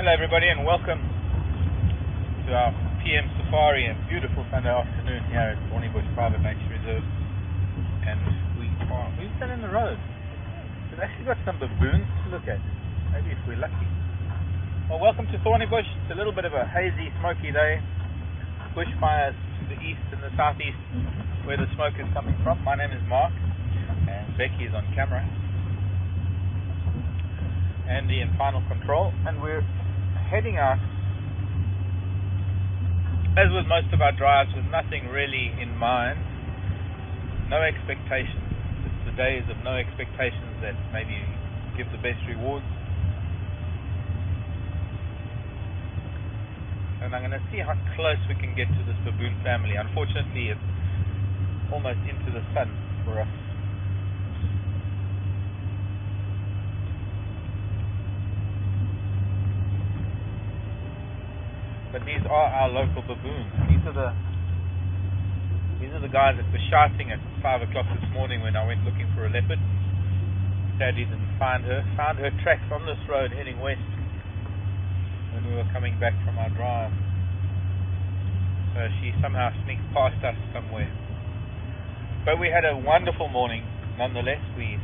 Hello everybody and welcome to our PM safari and beautiful Sunday afternoon here at Thornybush Private Nature Reserve. And we're still in the road. We've actually got some baboons to look at, maybe if we're lucky. Well, welcome to Thornybush. It's a little bit of a hazy, smoky day. Bushfires to the east and the southeast where the smoke is coming from. My name is Mark and Becky is on camera. Andy in final control, and we're heading out, as with most of our drives, with nothing really in mind, no expectations. It's the days of no expectations that maybe give the best rewards. And I'm going to see how close we can get to this baboon family. Unfortunately, it's almost into the sun for us. But these are our local baboons. These are the guys that were shouting at 5 o'clock this morning when I went looking for a leopard. Sadly didn't find her. Found her tracks on this road heading west when we were coming back from our drive. So she somehow sneaked past us somewhere. But we had a wonderful morning nonetheless. We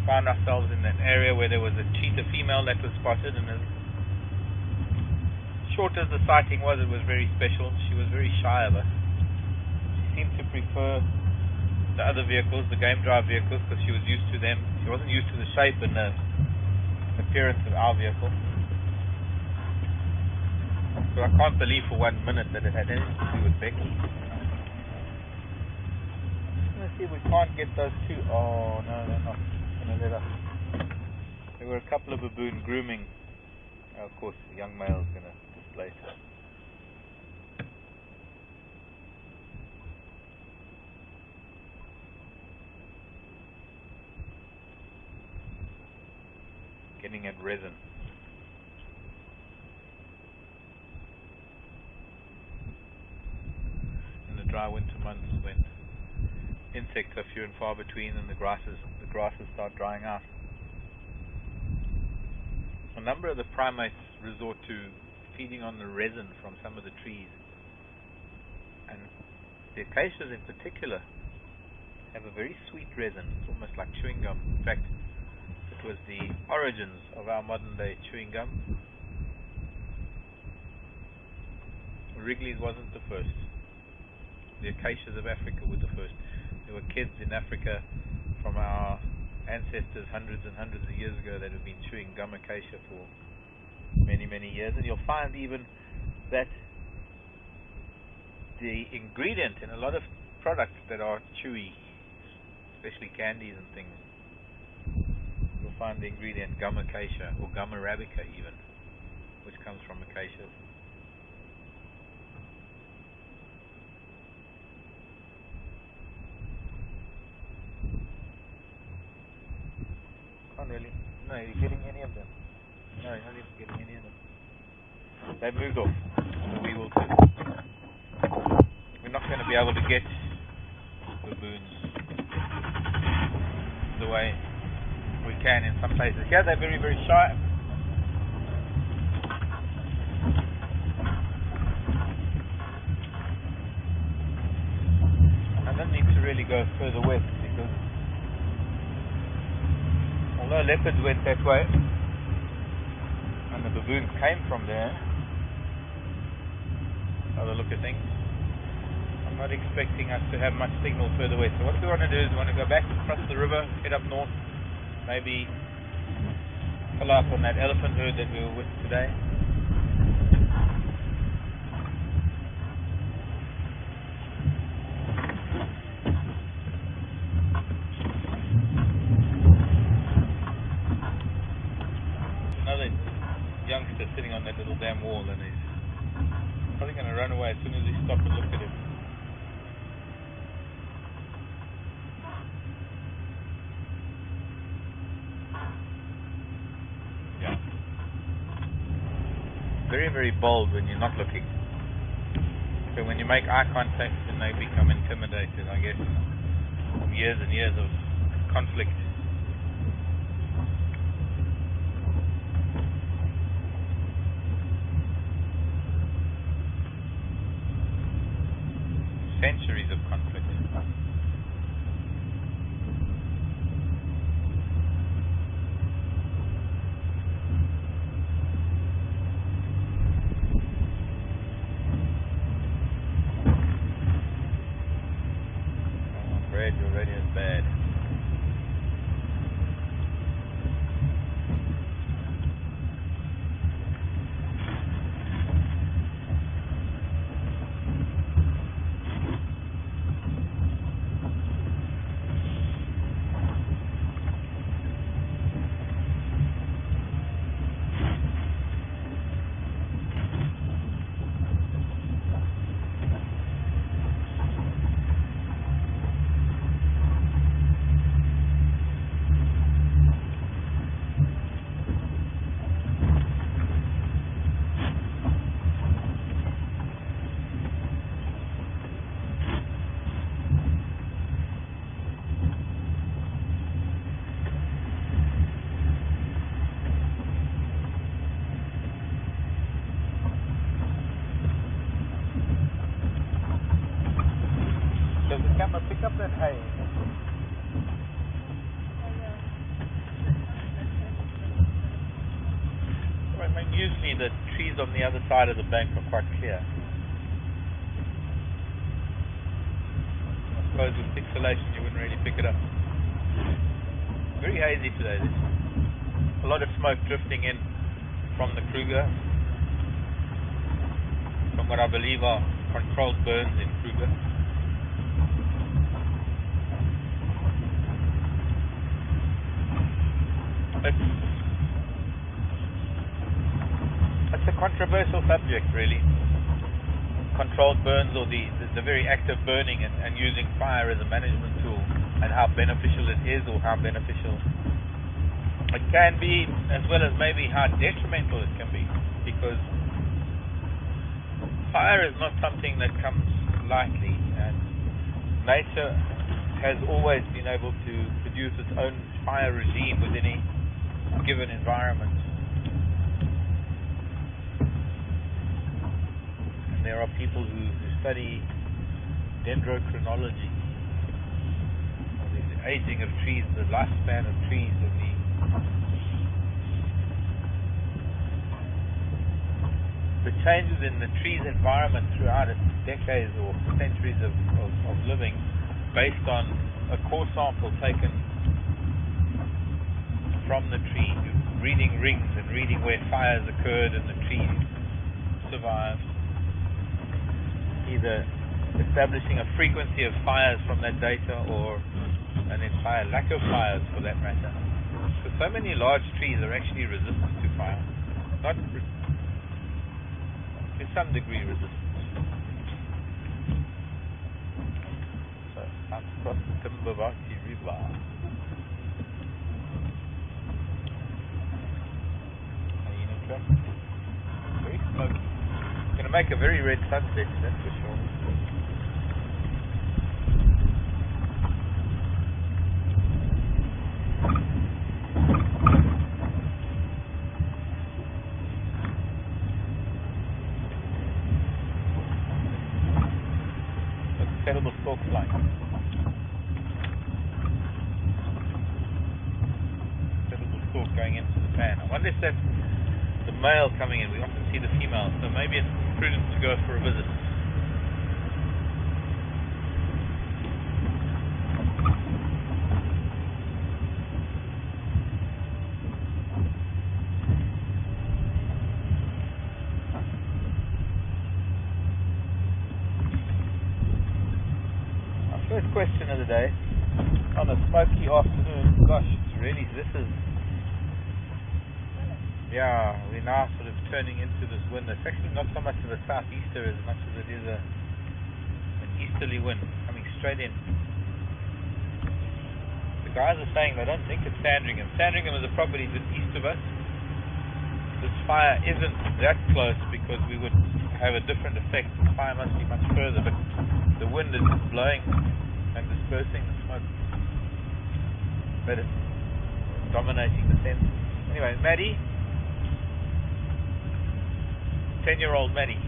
found ourselves in an area where there was a cheetah female that was spotted, and short as the sighting was, it was very special. She was very shy of us. She seemed to prefer the other vehicles, the game drive vehicles, because she was used to them. She wasn't used to the shape and the appearance of our vehicle. So I can't believe for 1 minute that it had anything to do with Becky. Let's see if we can't get those two. Oh no, they're not going to let us. There were a couple of baboon grooming. Of course, the young male is going to displace her. Getting at resin. In the dry winter months, when insects are few and far between and the grasses start drying out, a number of the primates resort to feeding on the resin from some of the trees, and the acacias in particular have a very sweet resin. It's almost like chewing gum. In fact, it was the origins of our modern day chewing gum. Wrigley's wasn't the first. The acacias of Africa were the first. There were kids in Africa from our ancestors hundreds and hundreds of years ago that have been chewing gum acacia for many, many years. And you'll find even that the ingredient in a lot of products that are chewy, especially candies and things, you'll find the ingredient gum acacia or gum arabica even, which comes from acacias. Really? No, you're getting any of them. No, you're not even getting any of them. They've moved off, so we will too. We're not going to be able to get baboons the way we can in some places. Here they're very, very shy. I don't need to really go further west because although leopards went that way and the baboons came from there, by the look of things, I'm not expecting us to have much signal further west. So what we want to do is we want to go back across the river, head up north, maybe follow up on that elephant herd that we were with today. Youngster sitting on that little damn wall, and he's probably going to run away as soon as we stop and look at him. Yeah. Very, very bold when you're not looking. So when you make eye contact, then they become intimidated, I guess. Years and years of conflict. centuries of conflict. Oh, Brad, your radio is bad. Does the camera pick up that hay? Well, I mean, usually the trees on the other side of the bank are quite clear. I suppose with pixelation you wouldn't really pick it up. Very hazy today. There's a lot of smoke drifting in from the Kruger, from what I believe are controlled burns in Kruger. It's a controversial subject, really. Controlled burns, or the very active burning and using fire as a management tool, and how beneficial it is or how beneficial it can be, as well as maybe how detrimental it can be, because fire is not something that comes lightly, and nature has always been able to produce its own fire regime within a given environment. And there are people who study dendrochronology, or the aging of trees, the lifespan of trees, and the changes in the tree's environment throughout its decades or centuries of living, based on a core sample taken from the tree, reading rings and reading where fires occurred and the tree survived, either establishing a frequency of fires from that data or an entire lack of fires for that matter. Because so many large trees are actually resistant to fire, not to some degree resistant. So I'm across the Thornybush River. Very smoky. Going to make a very red sunset, that's for sure. Look, terrible stalk flying. Terrible stalk going into the pan. I wonder if that's the male coming in. We often see the female, so maybe it's prudent to go for a visit. Our first question of the day on a smoky afternoon. Gosh, it's really, yeah, we're now sort of turning into this wind. It's actually not so much of a southeaster as much as it is an easterly wind coming straight in. The guys are saying they don't think it's Sandringham. Sandringham is a property just east of us. This fire isn't that close because we would have a different effect. The fire must be much further, but the wind is just blowing and dispersing the smoke. But it's dominating the senses. Anyway, Maddie, 10-year-old Maddie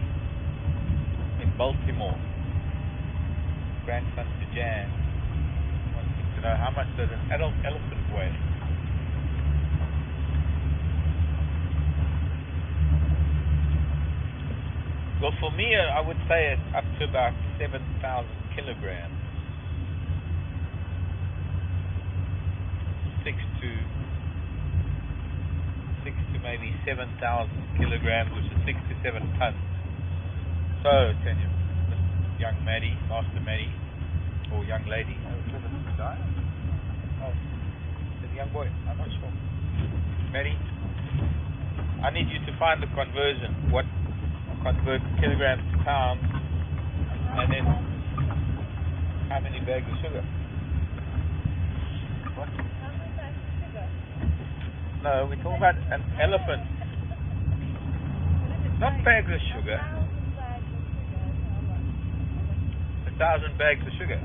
in Baltimore. grandson to Jan wants to know how much does an adult elephant weigh? Well, for me, I would say it's up to about 7,000 kilograms. 6 to maybe 7,000 kilograms, which is 6 to 7 tons. So, can you, young Maddie, Master Maddie, or young lady, is it a guy? Oh, is it a young boy? I'm not sure. Maddie, I need you to find the conversion. What converts kilograms to pounds, and then how many bags of sugar? What? How many bags of sugar? No, we're talking about an elephant. Not bags of sugar. 1,000 bags of sugar.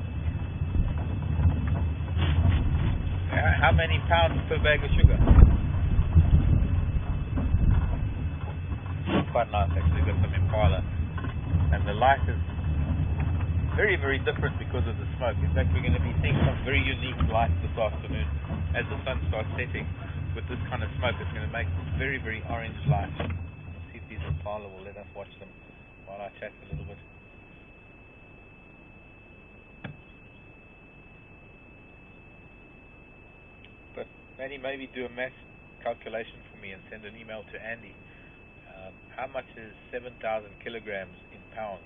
How many pounds per bag of sugar? Quite nice, actually. Got some Impala, and the light is very, very different because of the smoke. In fact, we're going to be seeing some very unique lights this afternoon as the sun starts setting. With this kind of smoke, it's going to make very, very orange light. Let's see if these Impala will let us watch them while I chat a little bit. But Maddie, maybe do a math calculation for me and send an email to Andy. How much is 7,000 kilograms in pounds?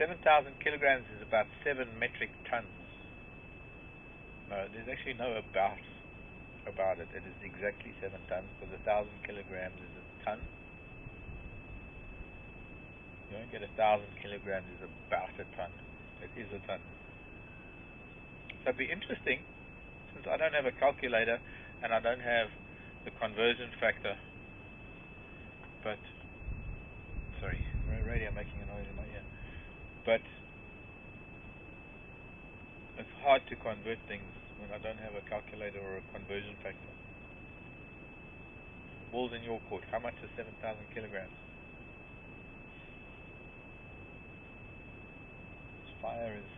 7,000 kilograms is about 7 metric tons. No, there's actually no about it. It is exactly 7 tons, because 1,000 kilograms is a ton. You don't get 1,000 kilograms is about a ton. It is a ton. So it'd be interesting, since I don't have a calculator and I don't have the conversion factor, but sorry, radio making a noise in my ear. But it's hard to convert things when I don't have a calculator or a conversion factor. Balls in your court. How much is 7,000 kilograms? This fire is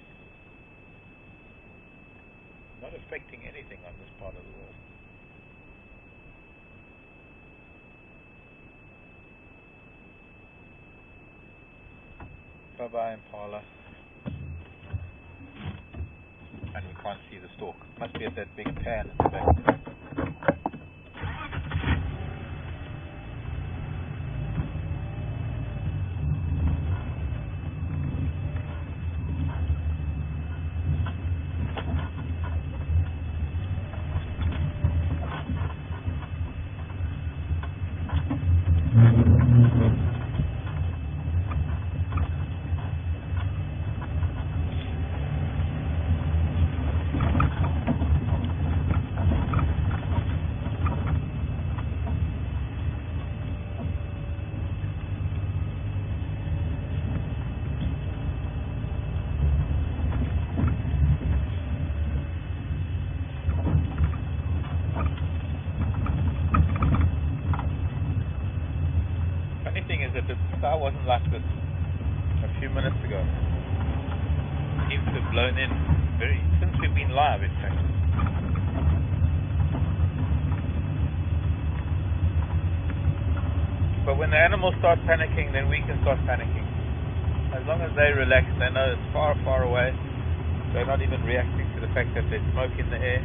not affecting anything on this part of the world. Bye-bye, Impala. And we can't see the stalk. Must be at that big pan at the back. Sky wasn't like this a few minutes ago. It seems to have blown in since we've been live, in fact. But when the animals start panicking, then we can start panicking. As long as they relax, they know it's far, far away. They're not even reacting to the fact that there's smoke in the air.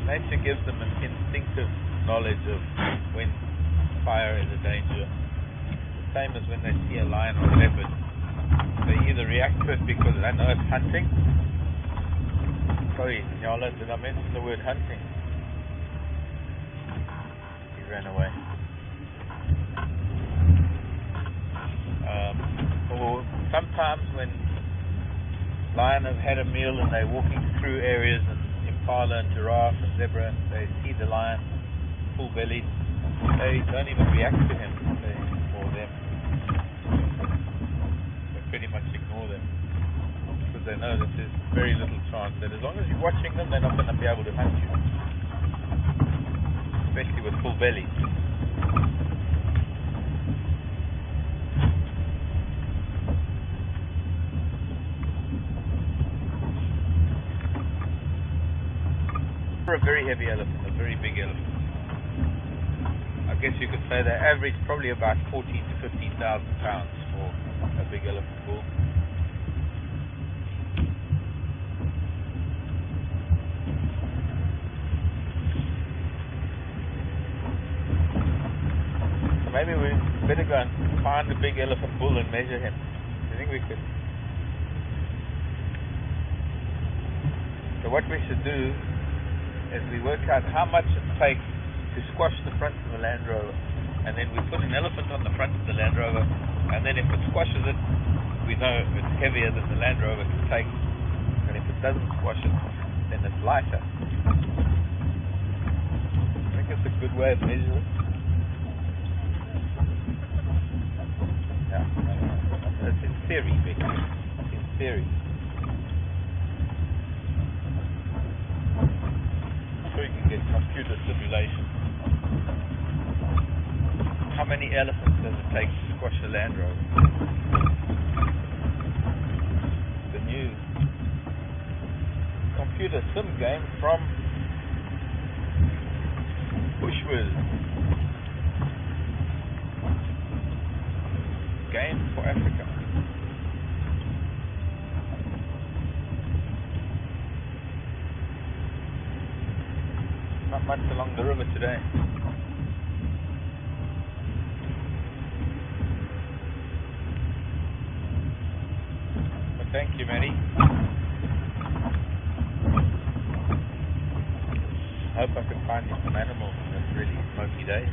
Nature gives them an instinctive knowledge of when fire is a danger. The same as when they see a lion or a leopard. They either react to it because they know it's hunting. Sorry, Nyala, did I mention the word hunting? He ran away. Or sometimes when lion have had a meal and they're walking through areas, and impala and giraffe and zebra, they see the lion full bellied, they don't even react to him or them. They pretty much ignore them because they know that there's very little chance that as long as you're watching them, they're not going to be able to hunt you, especially with full bellies. For a very heavy elephant, a very big elephant, I guess you could say they average probably about 14,000 to 15,000 pounds for a big elephant bull. So maybe we better go and find a big elephant bull and measure him. I think we could. So what we should do is we work out how much it takes to squash the front of the Land Rover, and then we put an elephant on the front of the Land Rover, and then if it squashes it, we know it's heavier than the Land Rover can take, and if it doesn't squash it, then it's lighter. I think it's a good way of measuring it. Yeah, it's in theory, Vic. It's in theory. So you can get computer simulation. How many elephants does it take to squash a Land Rover? The new computer sim game from Bushwiz. Game for Africa. Not much along the river today. But thank you, Maddie. I hope I can find you some animals on this really smoky day.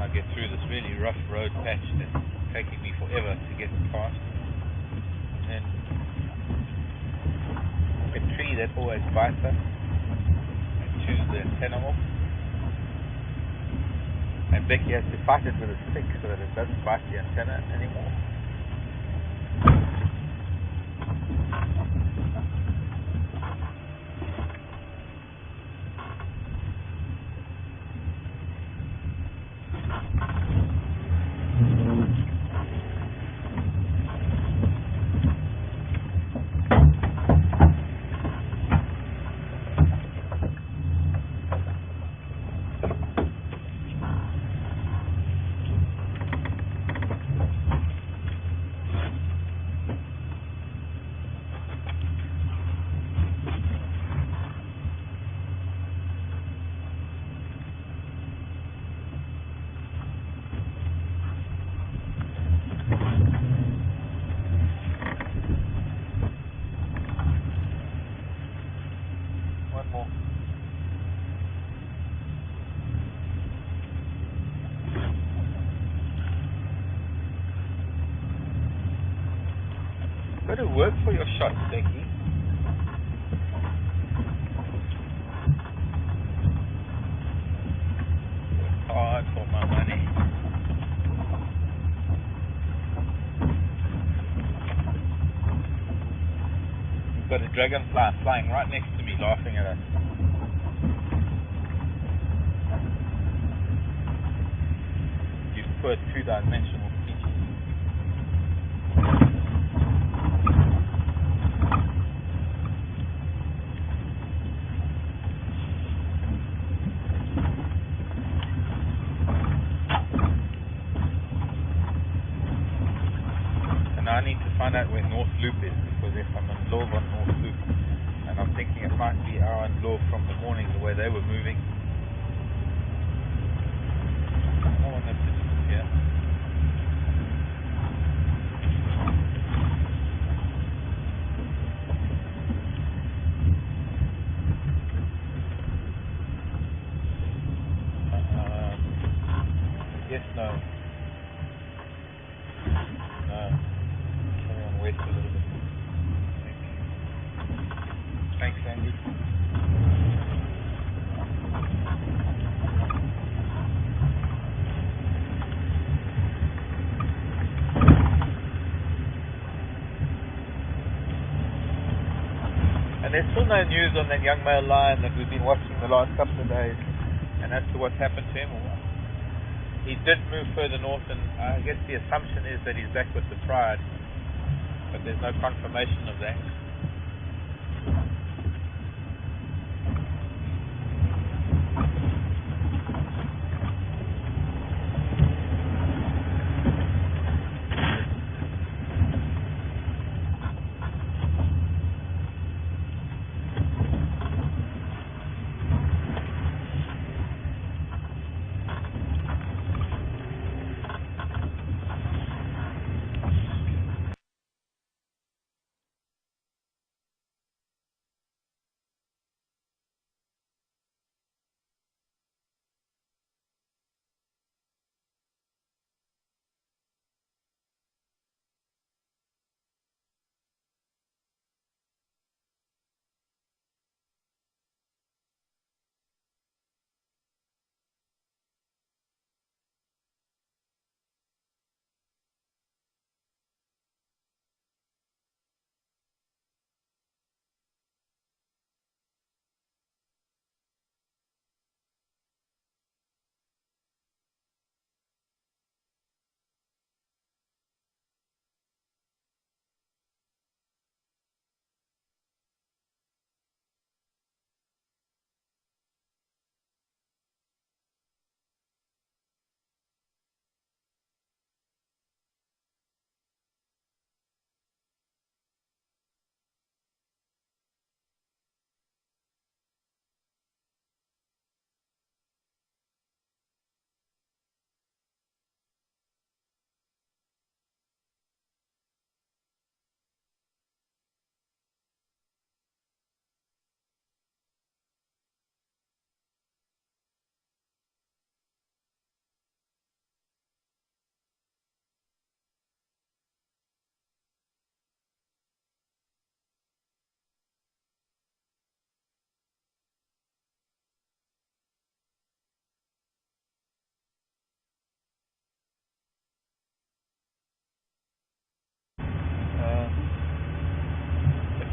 I get through this really rough road patch that's taking me forever to get past. And a tree that always bites us. Choose the antenna off, and Becky has to fight it with a stick so that it doesn't bite the antenna anymore. Better work for your shots, Becky. Hard for my money. We've got a dragonfly flying right next to me, laughing at us. You poor two-dimensional creatures. I need to find out where North Loop is, because if I'm in Love on North Loop, and I'm thinking it might be our Love from the morning, the way they were moving. No one has to disappear. Yes, no. No. Wait a little bit. Thanks, Andy. there's still no news on that young male lion that we've been watching the last couple of days, and as to what's happened to him or what. He did move further north, and I guess the assumption is that he's back with the pride, but there's no confirmation of that.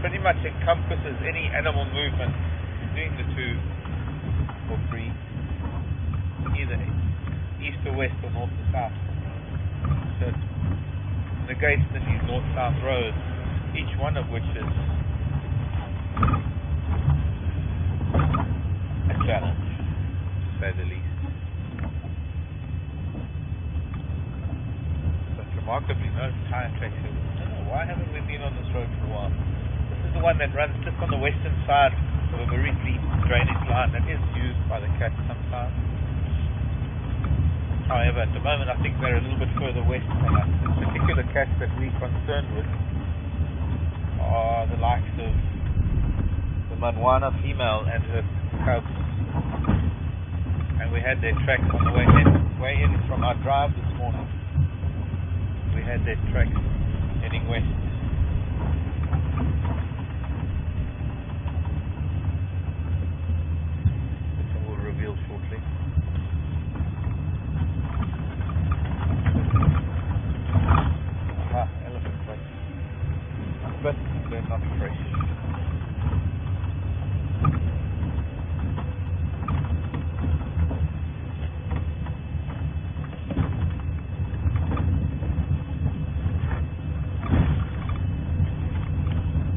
Pretty much encompasses any animal movement between the two or three, either east or west or north or south. So it negates the north-south roads, each one of which is a challenge, to say the least. But remarkably, no tire tracks. I don't know, why haven't we been on this road for a while? The one that runs just on the western side of a very deep drainage line that is used by the cats sometimes. However, at the moment I think they're a little bit further west from us. The particular cats that we're concerned with are the likes of the Manwana female and her cubs. And we had their tracks on the way in from our drive this morning. We had their tracks heading west. Shortly. Elephant tracks. But they're not fresh.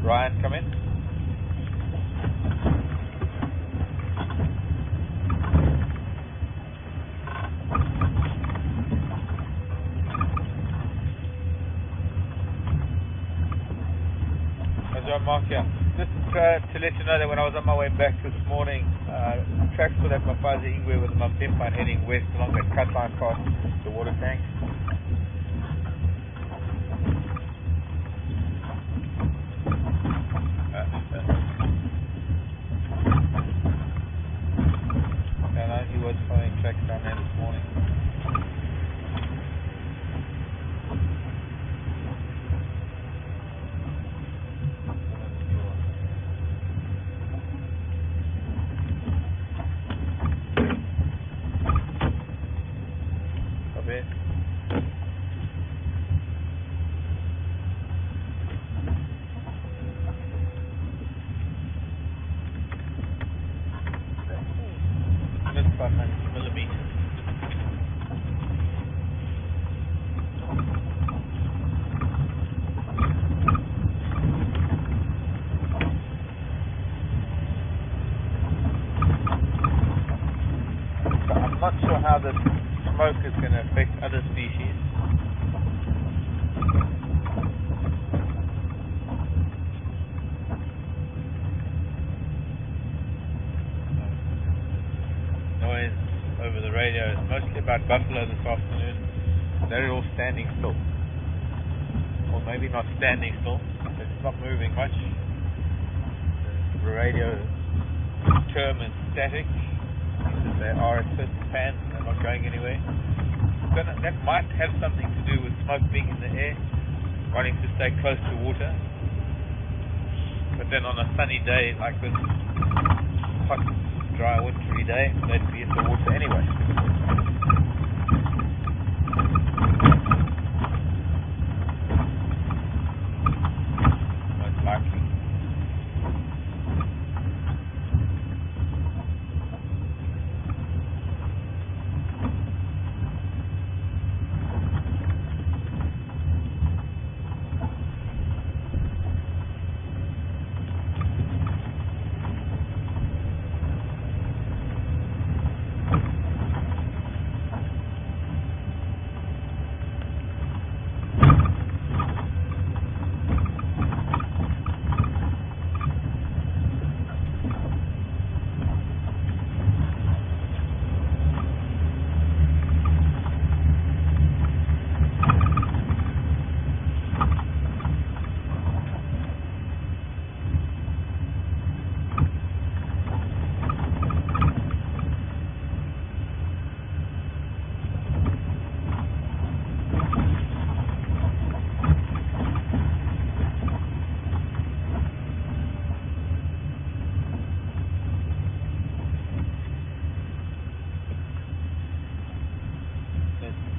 Ryan, come in. Mark, yeah. Just to let you know that when I was on my way back this morning, tracks for that Mafazi Ingwe with the Mampimpa heading west along that cut line past the water tank. And he was following tracks down there this morning. Bit. about buffalo this afternoon. They're all standing still. Or maybe not standing still. It's not moving much. The radio term is static. They are at certain spans. They're not going anywhere. That might have something to do with smoke being in the air, wanting to stay close to water. But then on a sunny day like this, hot, dry, wintry day, they'd be in the water anyway. Most likely.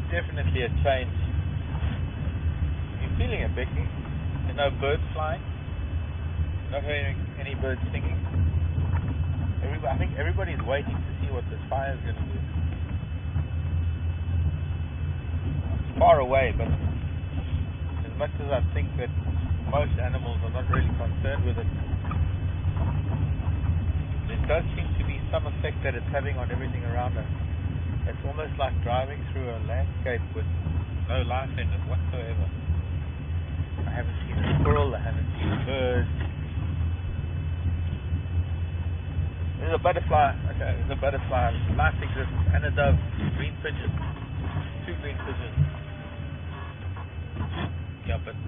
Definitely a change. You're feeling it, Becky. There are no birds flying. Not hearing any birds singing. I think everybody's waiting to see what this fire is going to do. It's far away, but as much as I think that most animals are not really concerned with it, there does seem to be some effect that it's having on everything around us. It's almost like driving through a landscape with no life in it whatsoever. I haven't seen a squirrel, I haven't seen a bird. There's a butterfly, okay, there's a butterfly, life exists, and a dove, green pigeon, 2 green pigeons. Yeah, but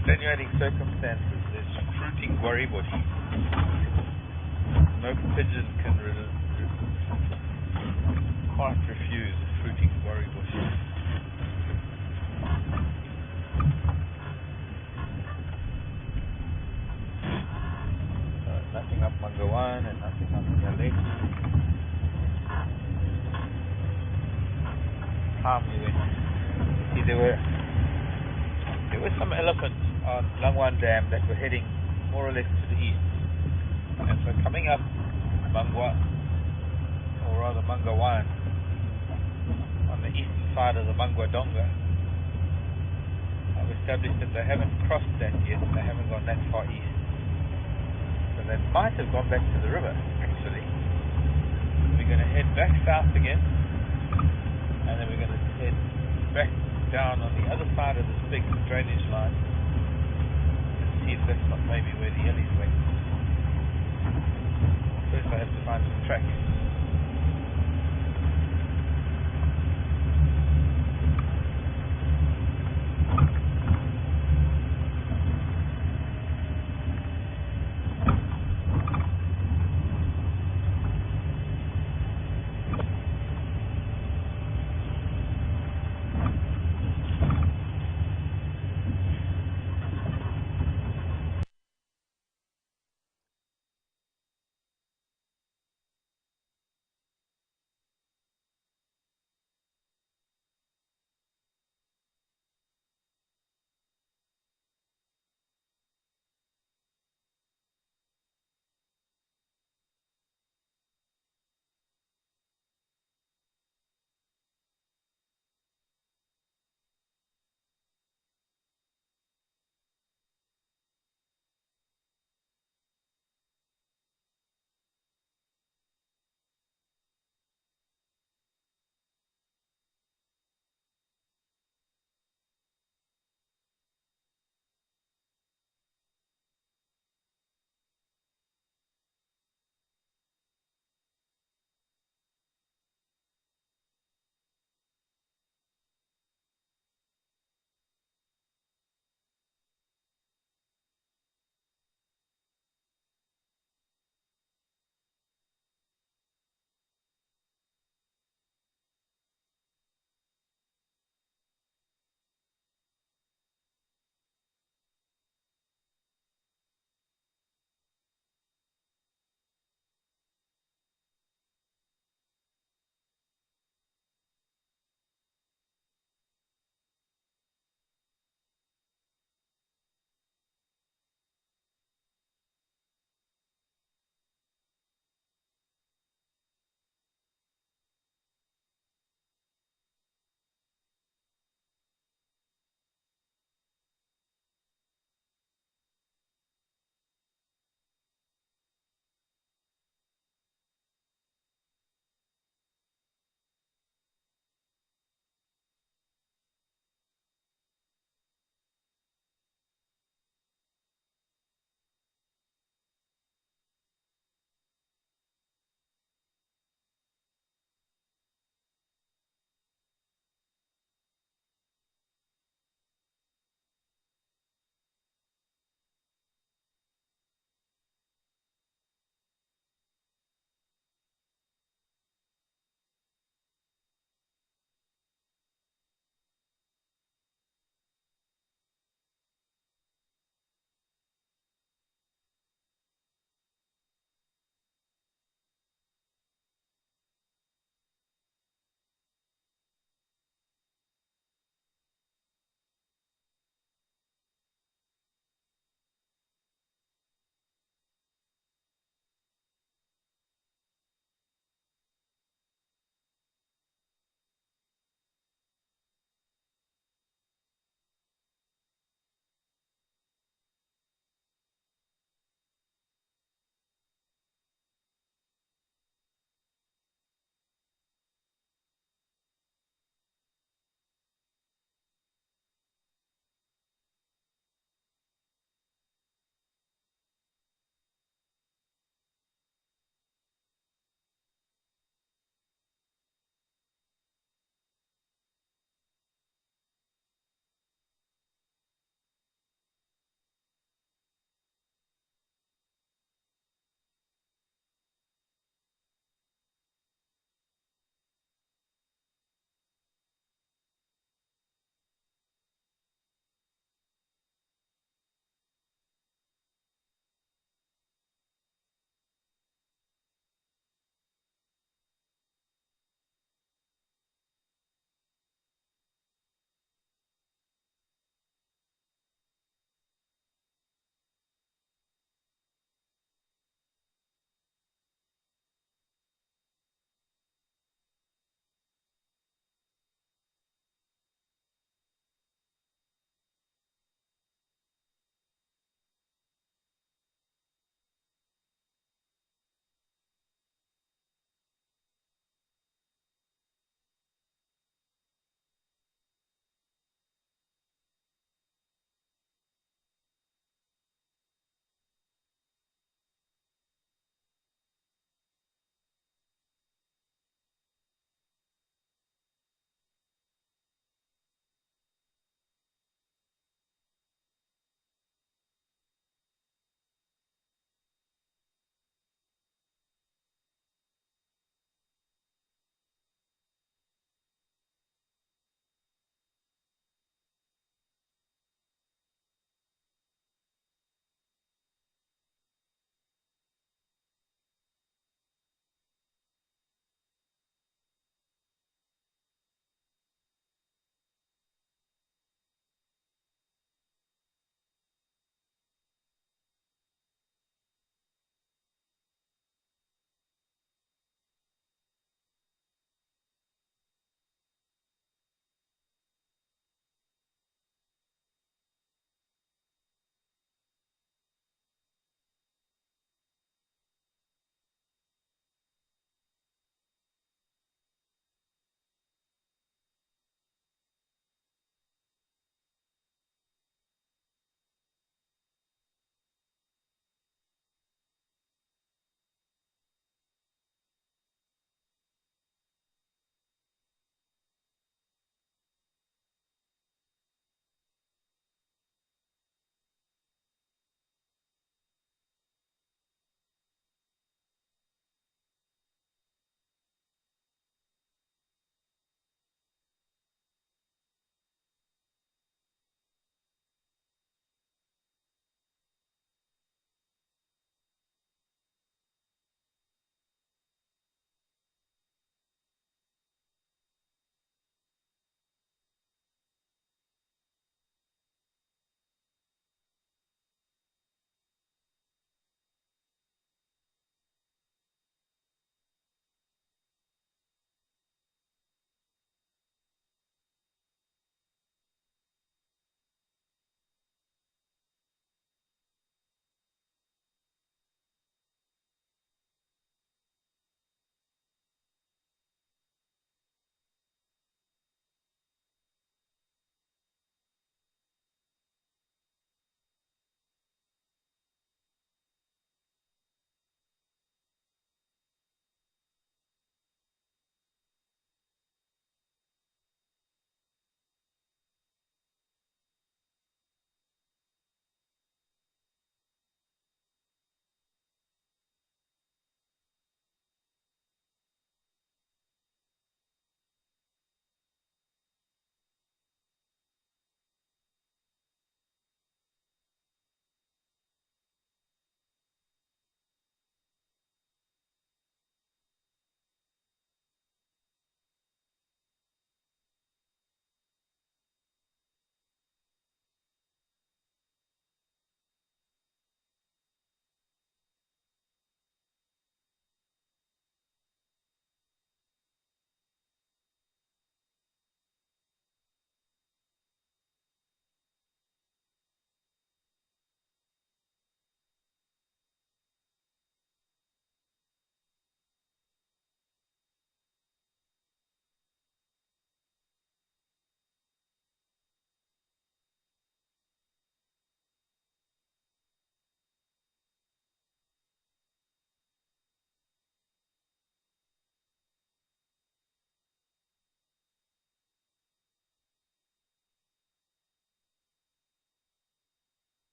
extenuating circumstances, there's fruiting worry bush. No pigeon can't refuse a fruiting worry bush. Nothing up Mungo 1 and nothing up Yalek. Calmly went. See, there were some elephants on Langwan Dam that were heading more or less to the east. And so coming up Mangwa, or rather Mungo 1, on the eastern side of the Mangwa Donga, I've established that they haven't crossed that yet. They haven't gone that far east. So they might have gone back to the river, actually. We're going to head back south again, and then we're going to head back down on the other side of this big drainage line and see if that's not maybe where the Ellies went. First I have to find some tracks.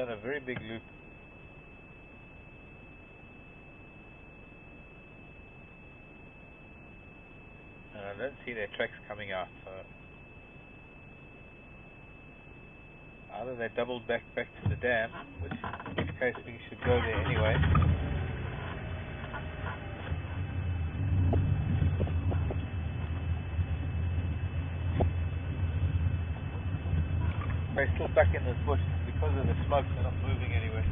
done a very big loop. And I don't see their tracks coming out, so either they doubled back to the dam, which in which case we should go there anyway. They're still stuck in this bush because of the smoke. They're not moving anywhere.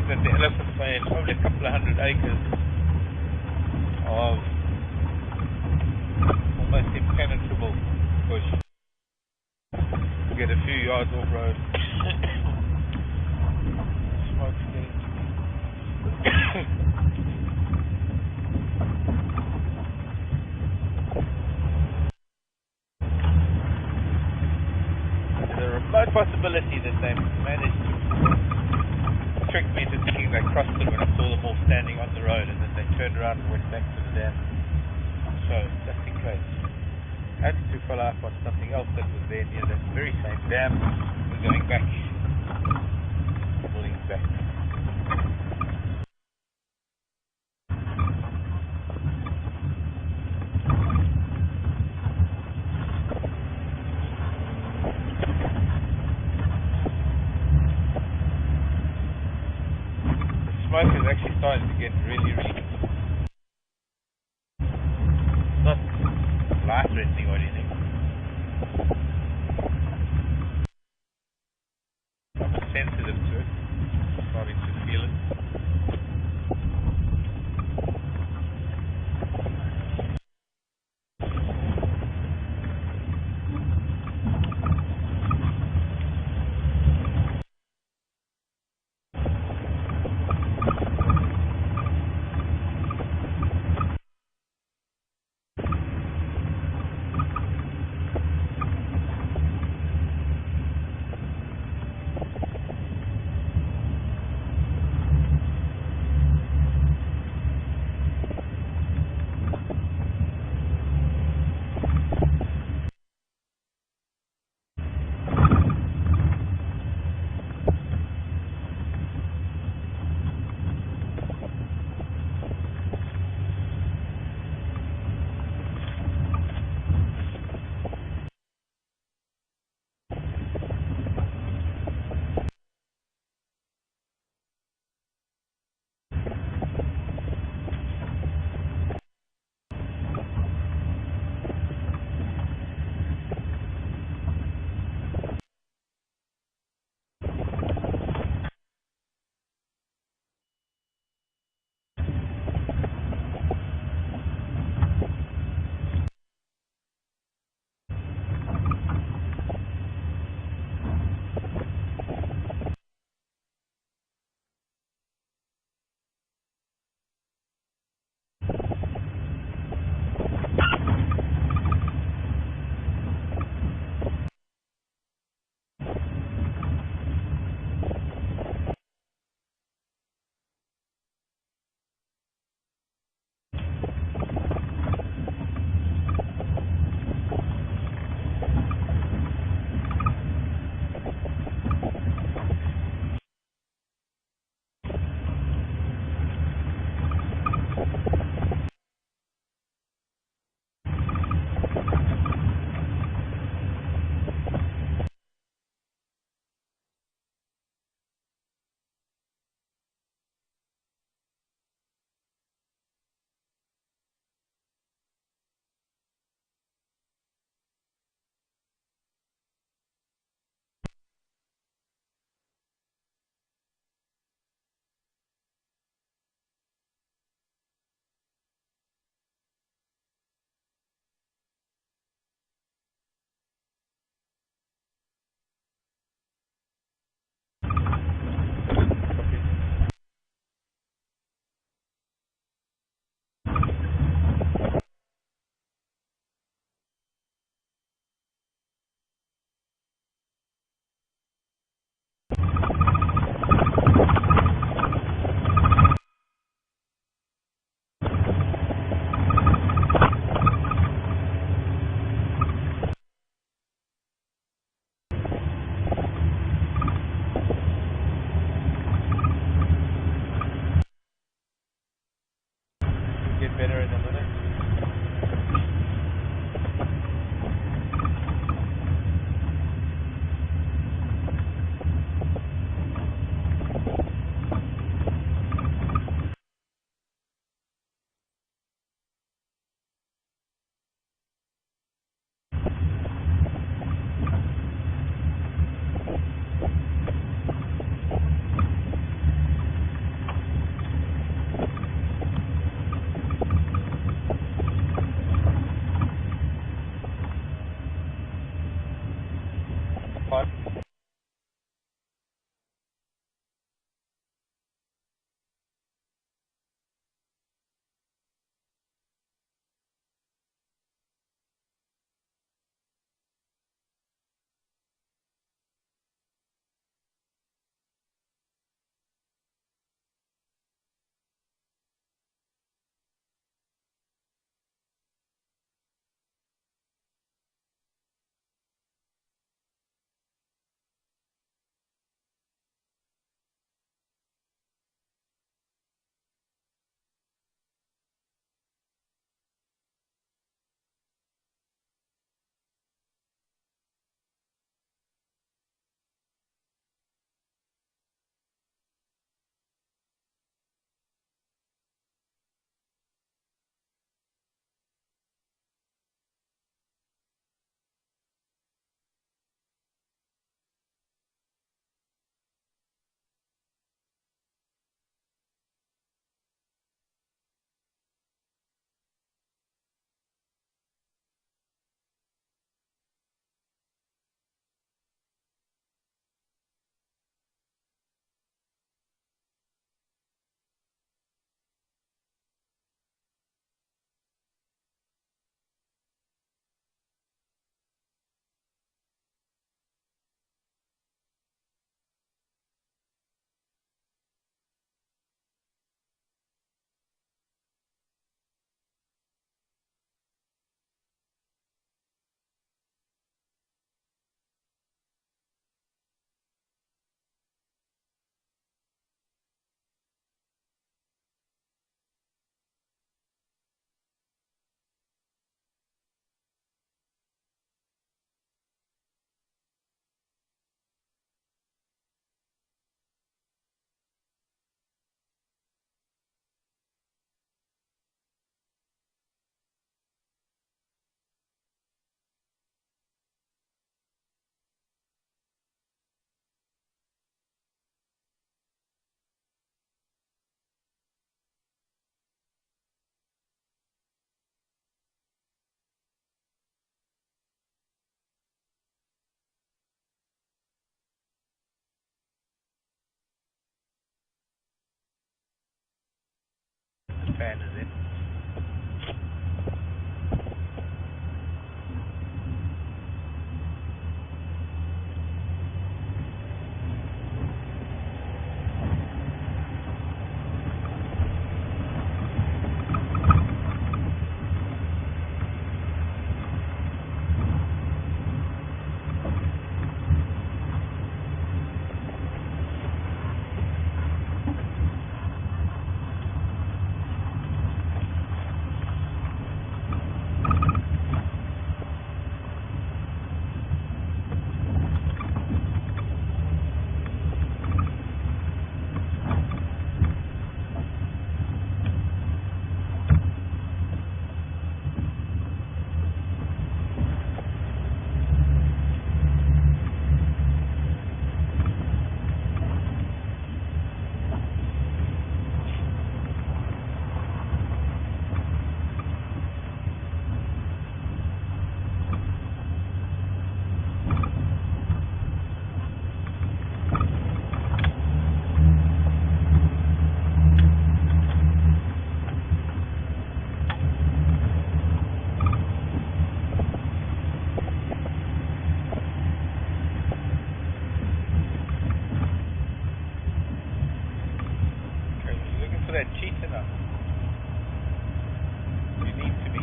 That the elephant saying probably a couple of 100 acres of almost impenetrable bush. You get a few yards off road. Smoke's getting to me. There's a remote possibility that they managed to tricked me into thinking they crossed it when I saw them all standing on the road, and then they turned around and went back to the dam. So, just in case. Had to follow up on something else that was there near that very same dam. We're going back. Pulling back. Smoke is actually starting to get really not life threatening or anything. I'm sensitive to it. Starting to feel it. fan is in. For that cheetah now. You need to be.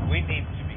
We need to be.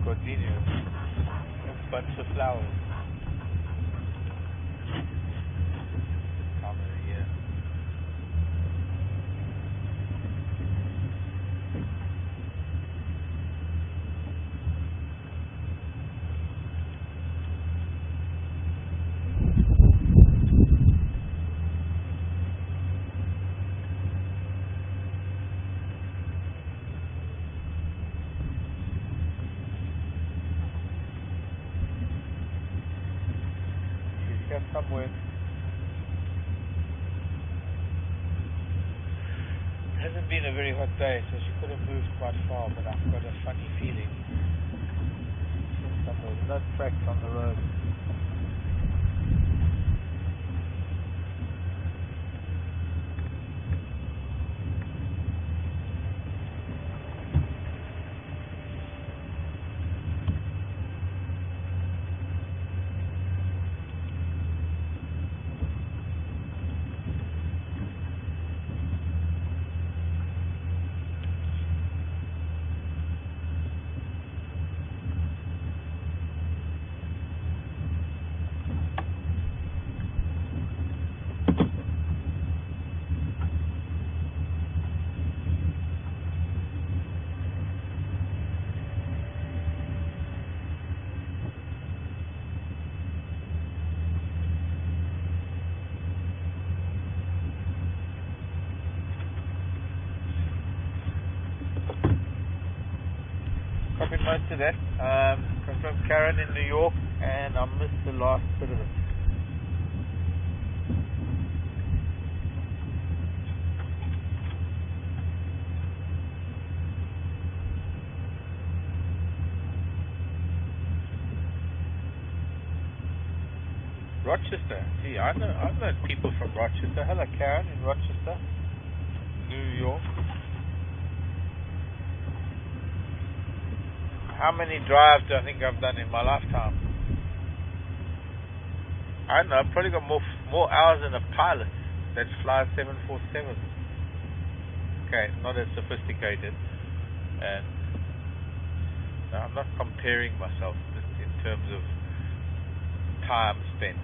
gardenias, a bunch of flowers. here somewhere. It hasn't been a very hot day, so she could have moved quite far, but I've got a funny feeling. There's no tracks on the road. Copied most of that. Confirmed Karen in New York, and I missed the last bit of it. Rochester. See, I've known people from Rochester. Hello, Karen in Rochester, New York. How many drives do I think I've done in my lifetime? I don't know. I've probably got more hours than a pilot that flies 747. Okay, not as sophisticated, and no, I'm not comparing myself in terms of time spent.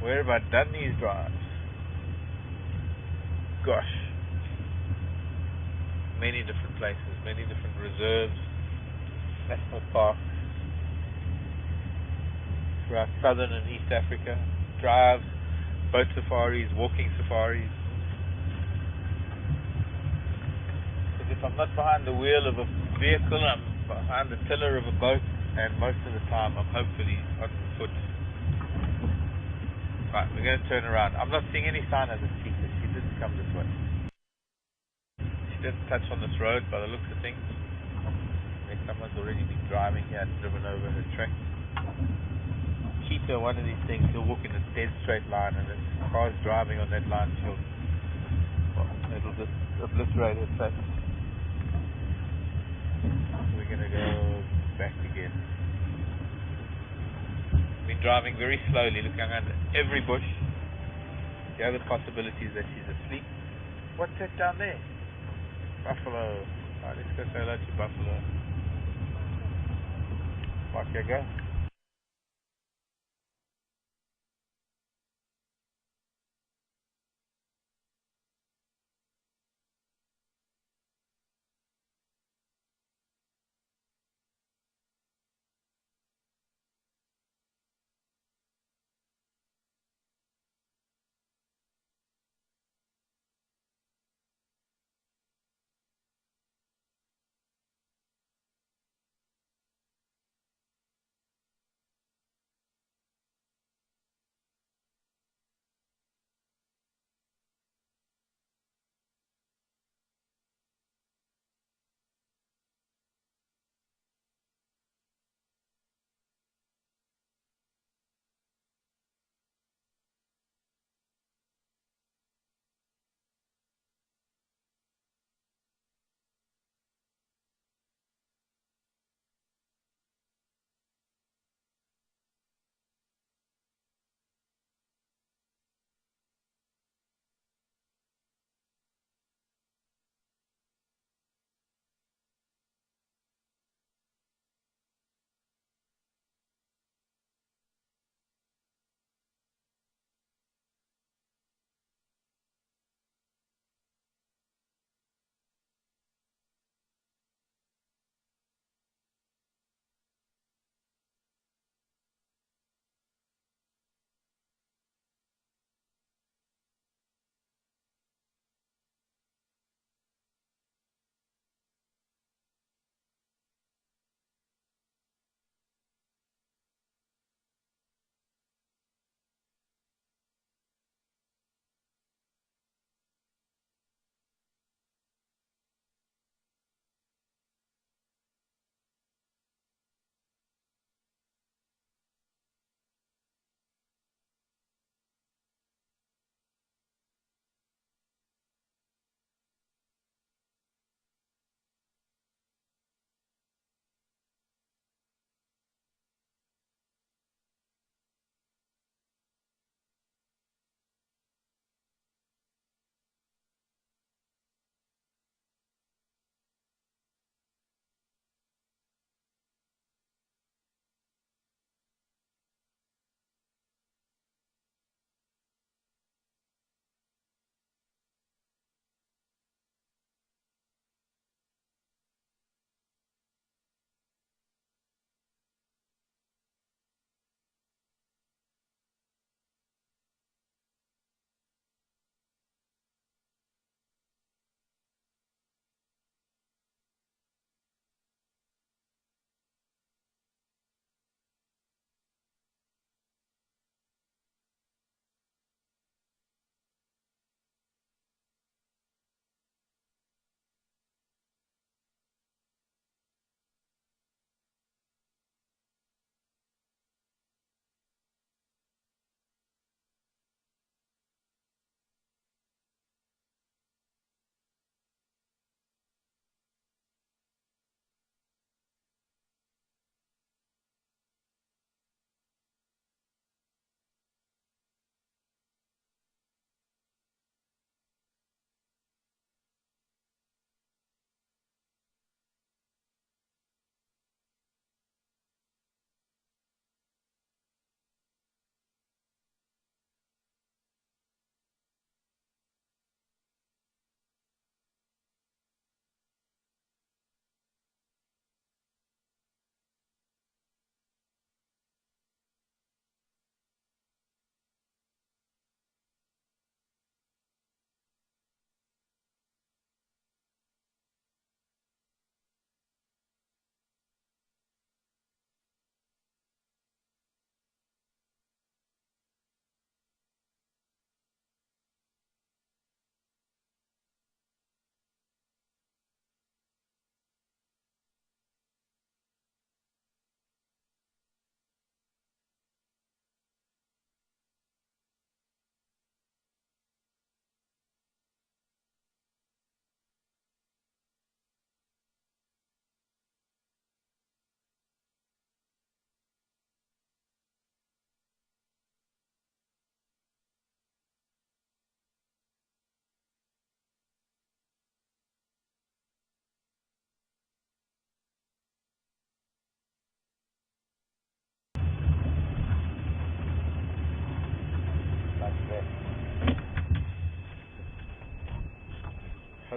Where have I done these drives? Gosh, many different places, many different reserves, national parks, throughout southern and East Africa, drives, boat safaris, walking safaris. Because if I'm not behind the wheel of a vehicle, I'm behind the tiller of a boat, and most of the time I'm hopefully on foot. Right, we're going to turn around. I'm not seeing any sign of the seeker. She didn't come this way. She didn't touch on this road by the looks of things. Maybe someone's already been driving here and driven over her track. Cheetah, one of these things, he'll walk in a dead straight line, and if the car's driving on that line, it'll just obliterate her track. We're going to go back again. Been driving very slowly, looking under every bush. The other possibility is that she's asleep. What's that down there? Buffalo. Alright, let's go say hello to Buffalo. Mark, you go.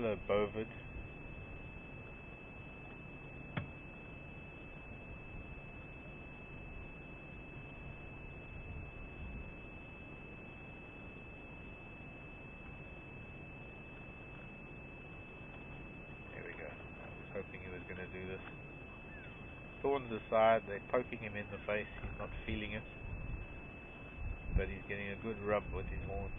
Hello, bovid. There we go. I was hoping he was going to do this. Thorns aside, they're poking him in the face. He's not feeling it, but he's getting a good rub with his horns.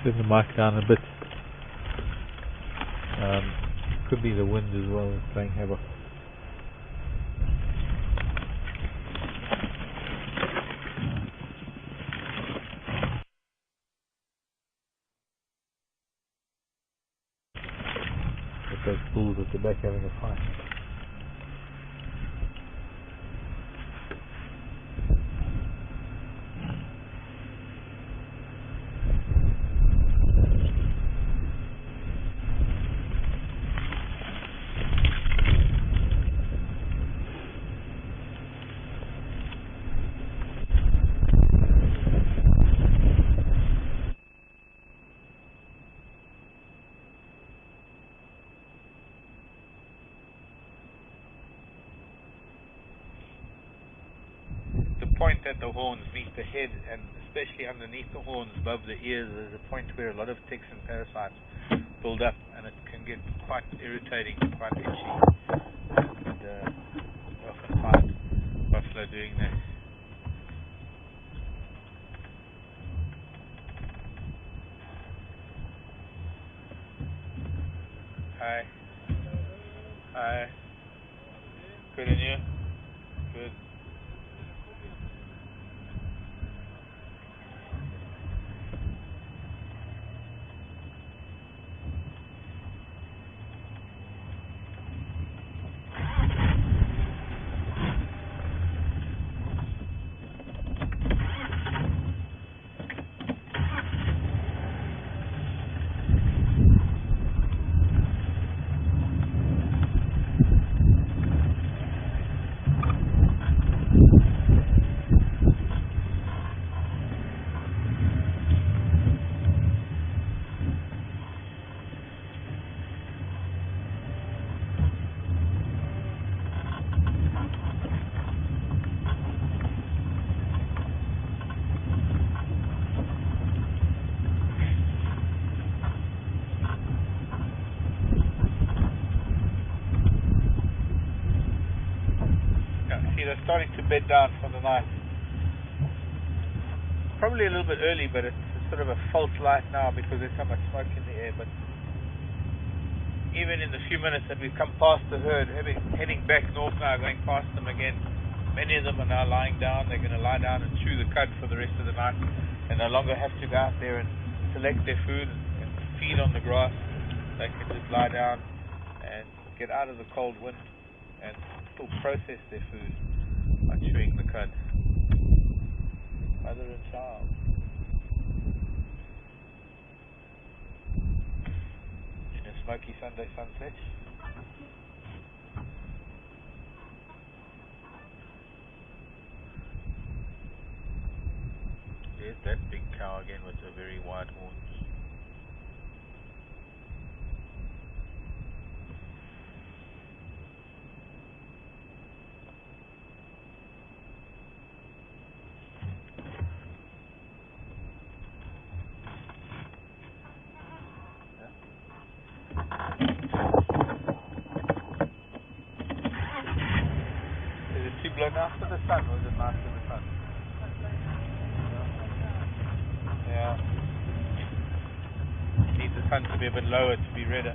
Turn the mic down a bit. Could be the wind as well, it's playing havoc. With those bulls at the back having a fight. Point at the horns meet the head, and especially underneath the horns above the ears, there's a point where a lot of ticks and parasites build up, and it can get quite irritating, quite itchy, and often find buffalo doing that. Hi. Hi. Good, and you? Good. They're starting to bed down for the night. Probably a little bit early, but it's sort of a false light now because there's so much smoke in the air. But even in the few minutes that we've come past the herd, heading back north now, going past them again, many of them are now lying down. They're going to lie down and chew the cud for the rest of the night, and no longer have to go out there and select their food and feed on the grass. They can just lie down and get out of the cold wind and still process their food by chewing the cud. Mother and child. In a smoky Sunday sunset. There's that big cow again with the very wide horns. the sun? Was it nice in the sun? Yeah. Need the sun to be a bit lower to be redder.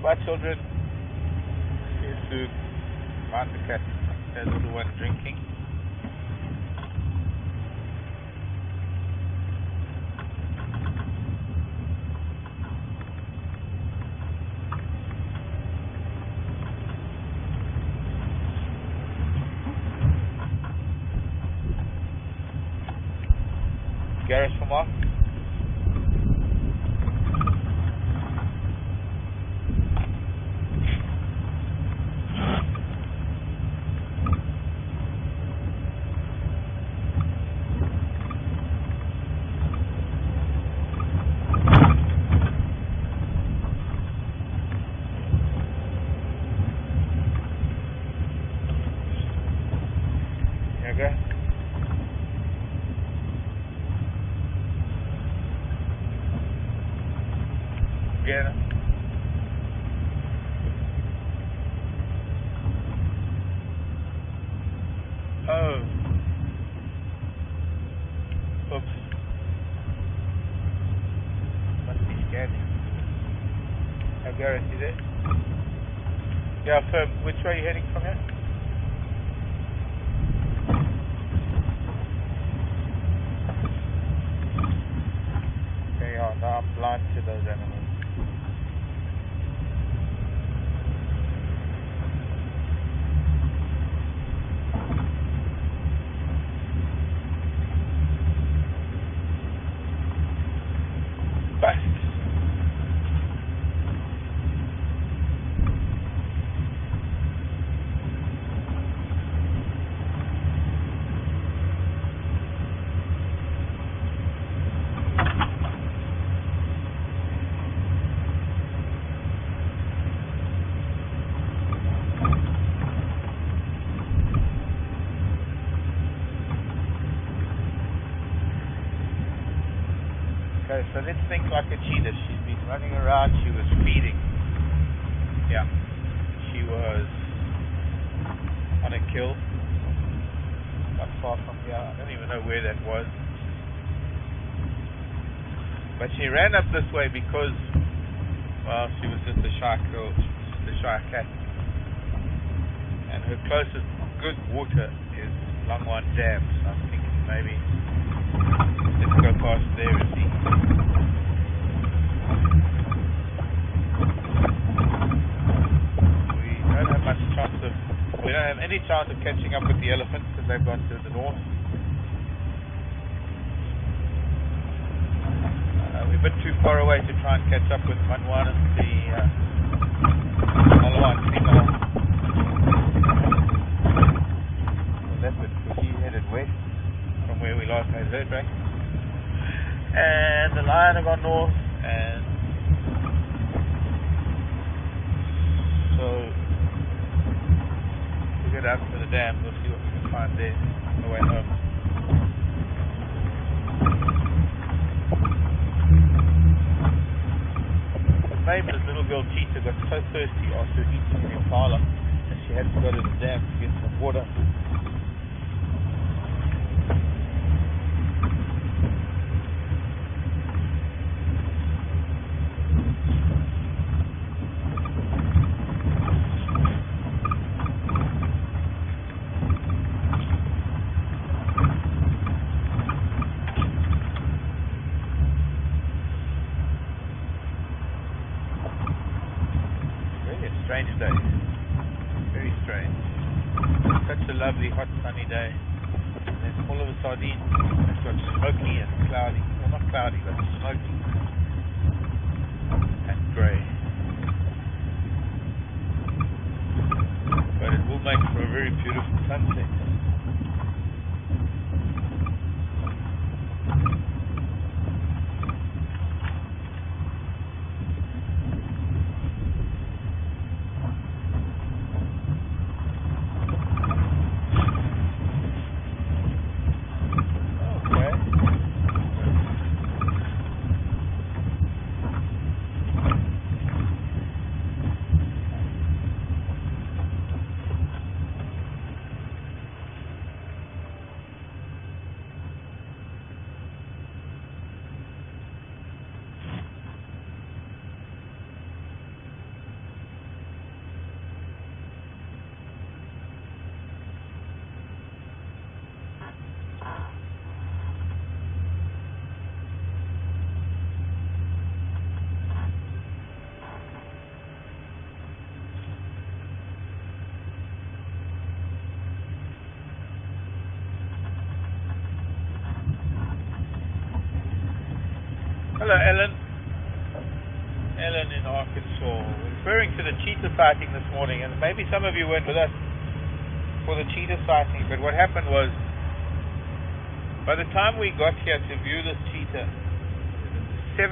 Bye, children. See you soon. Mind the cat. There's the little one drinking. Gareth from off. Okay. Get it. Oh. Oops. Must be scanning. Oh, Gareth, you there? Yeah, firm. Which way are you heading from here? Now I'm blind to those animals. Bust. Okay, so let's think like a cheetah. She's been running around, she was feeding. Yeah. She was on a kill. Not far from here. I don't even know where that was. But she ran up this way because, well, she was just a shy girl, just a shy cat. And her closest good water is Langwan Dam, so I'm thinking maybe let's go past there and see. We don't have any chance of catching up with the elephants because they've gone to the north. We're a bit too far away to try and catch up with Manwan and the Malawan female. Leopard, because he headed west from where we last had her track. And the lion have gone north, and so we'll get out to the dam. We'll see what we can find there on the way home. Maybe this little girl cheetah got so thirsty after eating the impala that she had to go to the dam to get some water. Strange day. Very strange. Such a lovely, hot, sunny day. And then all of a sudden, it's got smoky and cloudy. Well, not cloudy, but smoky and grey. But it will make for a very beautiful sunset. Hello, Ellen. Ellen in Arkansas. Referring to the cheetah sighting this morning, and maybe some of you weren't with us for the cheetah sighting, but what happened was, by the time we got here to view this cheetah, 7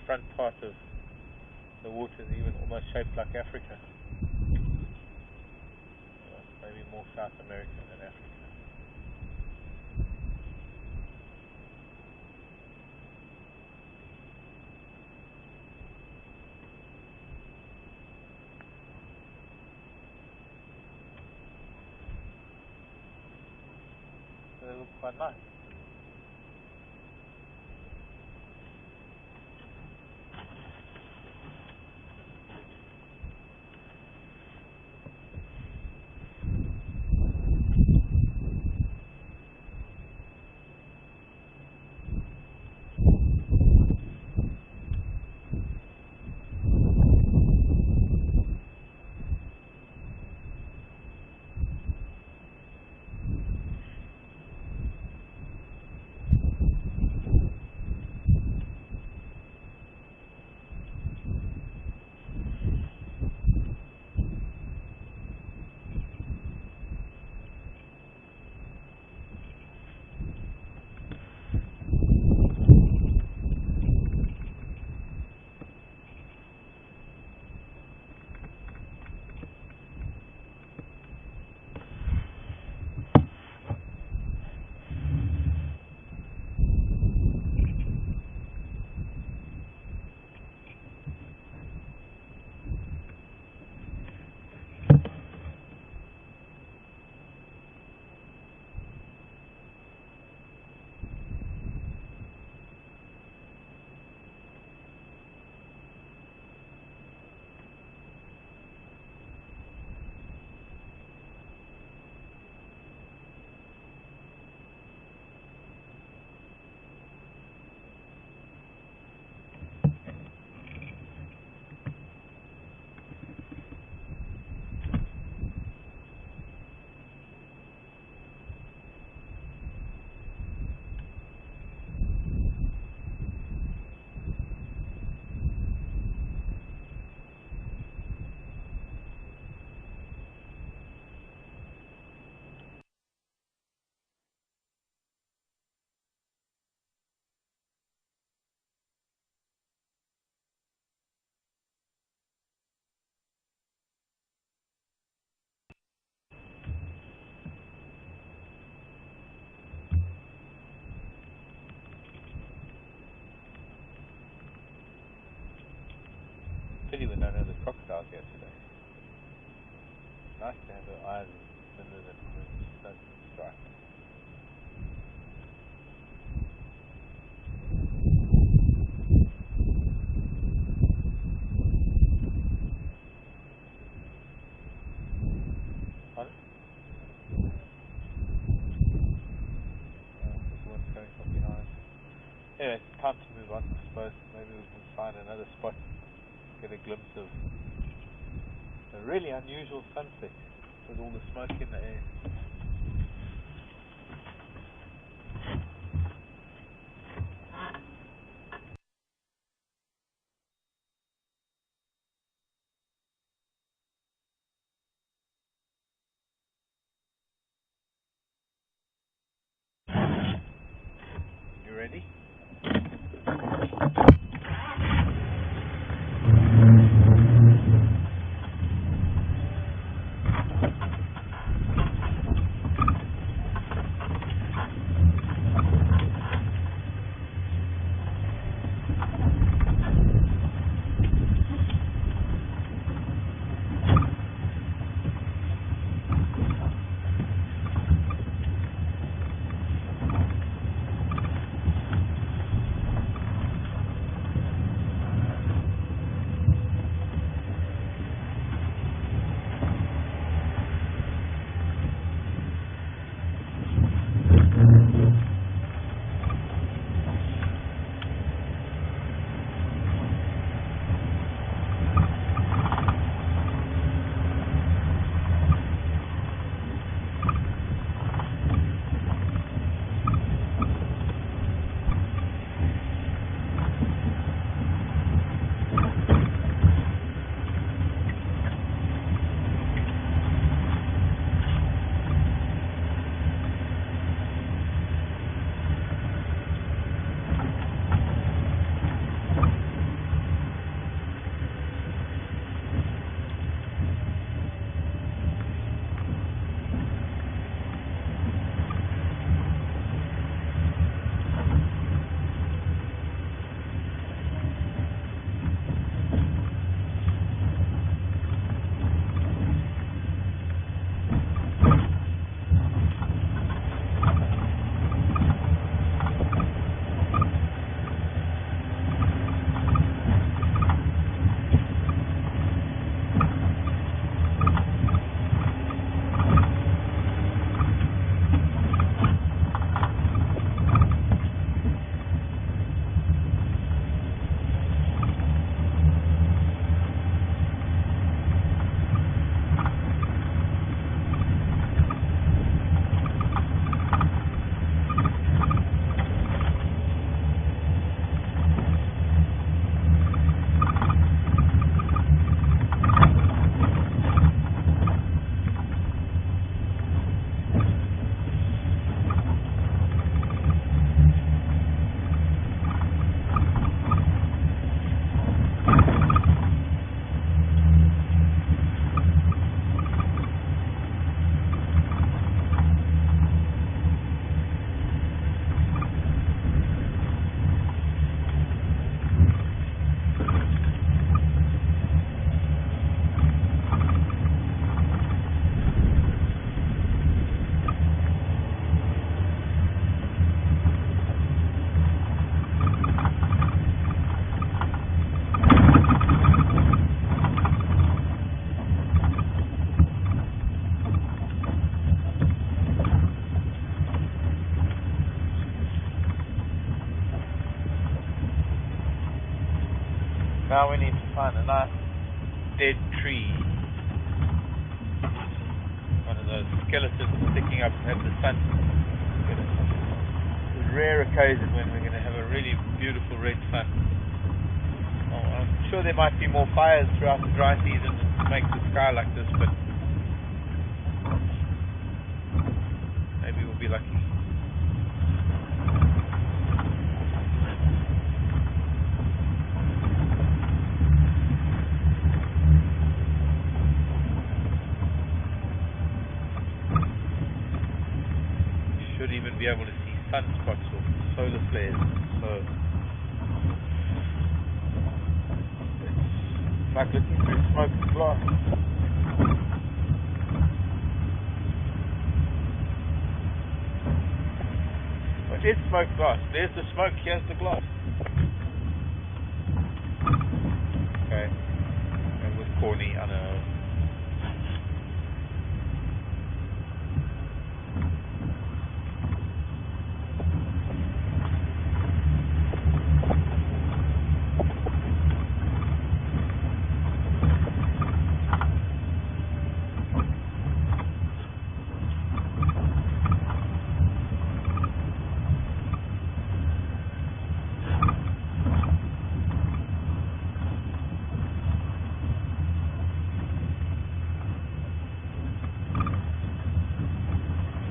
front part of the water is even almost shaped like Africa. Maybe more South American than Africa. So they look quite nice. Pity we don't have the crocodiles here today. Nice to have her eyes thinner than the sun strike. On? There's one coming from behind. Anyway, it's time to move on, I suppose. Maybe we can find another spot, get a glimpse of a really unusual sunset with all the smoke in the air. You ready? Now we need to find a nice dead tree. One of those skeletons sticking up at the sun. It's a rare occasion when we're going to have a really beautiful red sun. Oh, I'm sure there might be more fires throughout the dry season to make the sky like this, but maybe we'll be lucky. Should even be able to see sunspots or solar flares. So it's like looking through smoked glass. What is smoked glass? There's the smoke, here's the glass. Okay, that was corny, I know.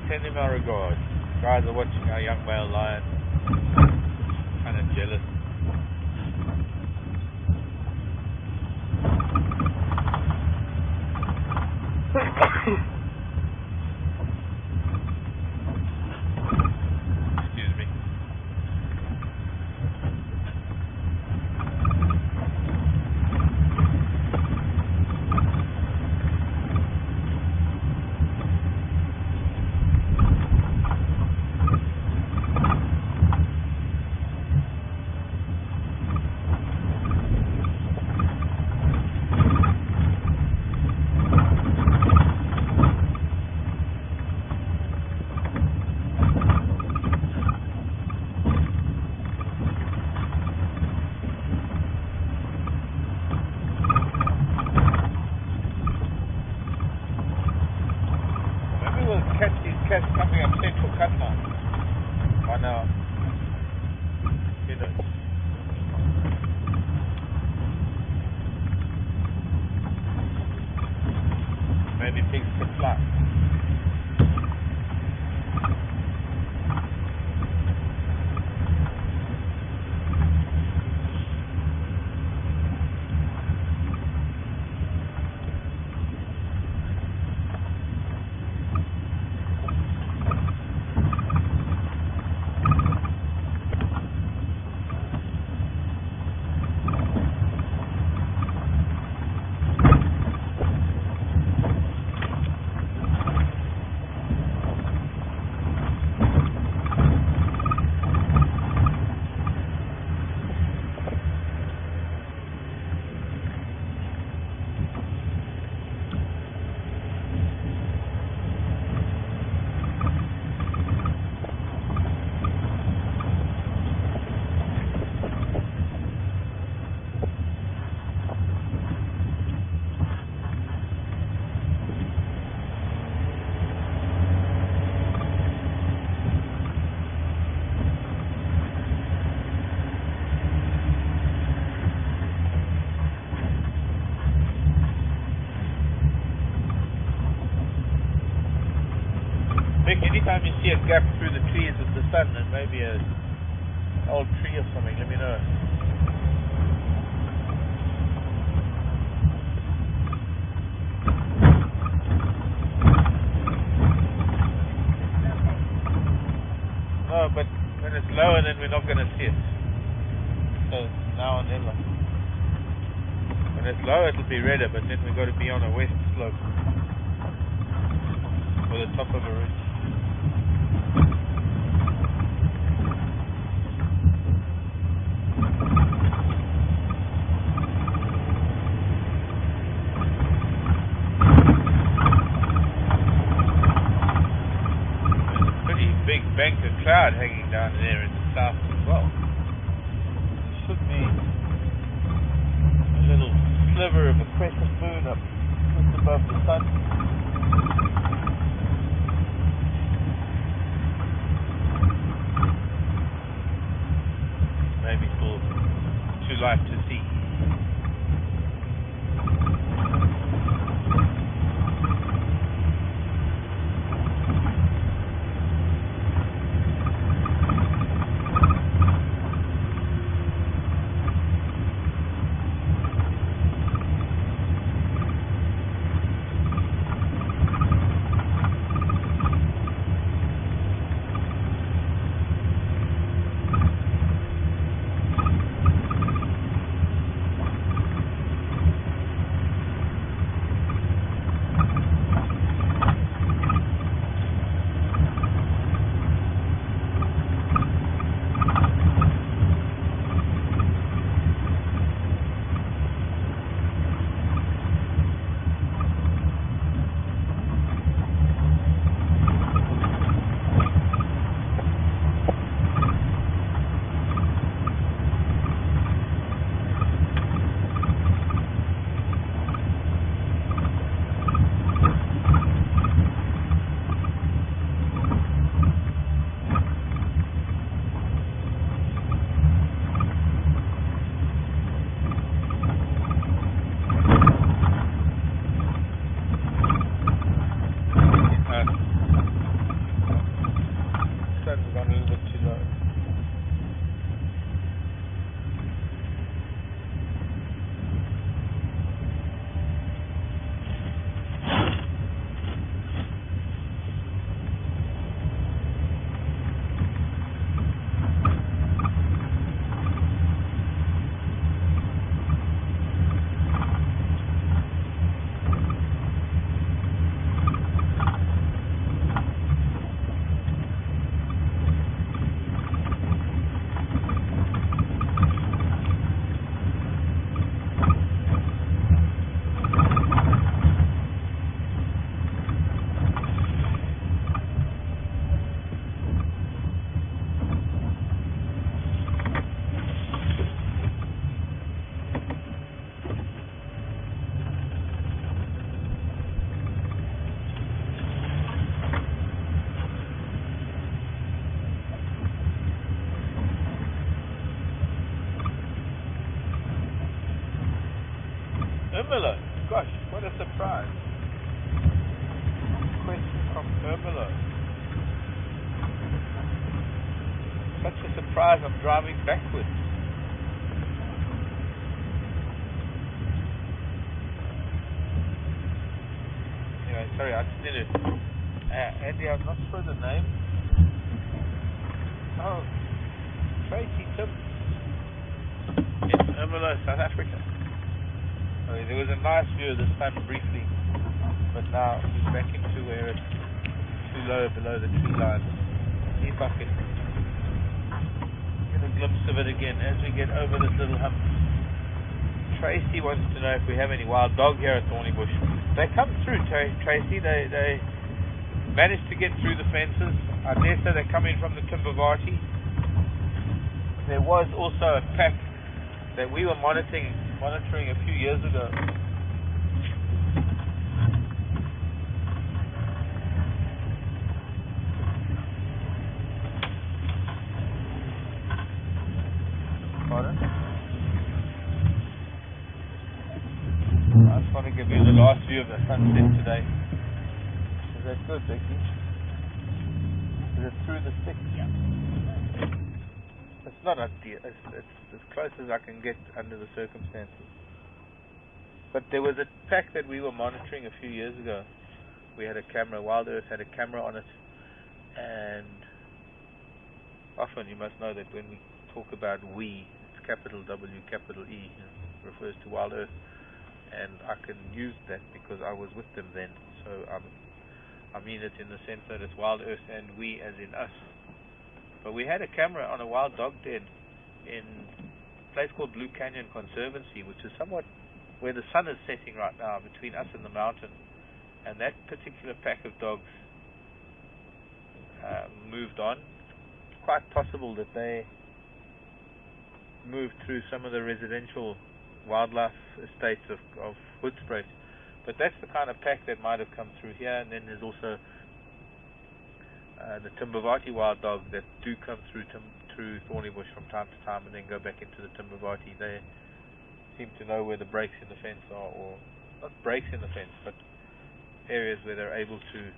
Send him our regards. Guys are watching our young male lion. Kind of jealous. Excuse me. Catch these cats coming up Central Cut now. By now. Who knows? Maybe pigs can fly. Vic, anytime you see a gap through the trees with the sun and maybe an old tree or something, let me know. No, but when it's lower then we're not going to see it. So now or never. When it's lower it'll be redder, but then we've got to be on a west slope. Or the top of a ridge. Big bank of cloud hanging down there in the south as well. It should be sliver of a crescent moon up just above the sun. Maybe still too light to see. Ermelo, gosh, what a surprise. Question from Ermelo. Such a surprise, I'm driving backwards. Anyway, sorry, I just need to... Andy, I'm not sure the name. Oh, Tracy Tim in Ermelo, South Africa. Okay, there was a nice view of the sun briefly, but now he's back into where it's too low below the tree line. See if I can get a glimpse of it again as we get over this little hump. Tracy wants to know if we have any wild dog here at Thornybush. They come through, Tracy. They managed to get through the fences. I dare say they come in from the Timbavati. There was also a pack that we were monitoring a few years ago. Pardon? I just want to give you the last view of the sunset today. Is that good, Becky? Is it through the stick? Yeah. It's not ideal. It's as close as I can get under the circumstances. But there was a pack that we were monitoring a few years ago. We had a camera, Wild Earth had a camera on it, and often you must know that when we talk about we, it's capital W, capital E, it refers to Wild Earth, and I can use that because I was with them then, so I mean it in the sense that it's Wild Earth and we as in us. But we had a camera on a wild dog den in a place called Blue Canyon Conservancy, which is somewhat where the sun is setting right now between us and the mountain. And that particular pack of dogs moved on. It's quite possible that they moved through some of the residential wildlife estates of Hoedspruit. But that's the kind of pack that might have come through here. And then there's also the Timbavati wild dogs that do come through Thornybush from time to time and then go back into the Timbavati. They seem to know where the breaks in the fence are, or not breaks in the fence, but areas where they're able to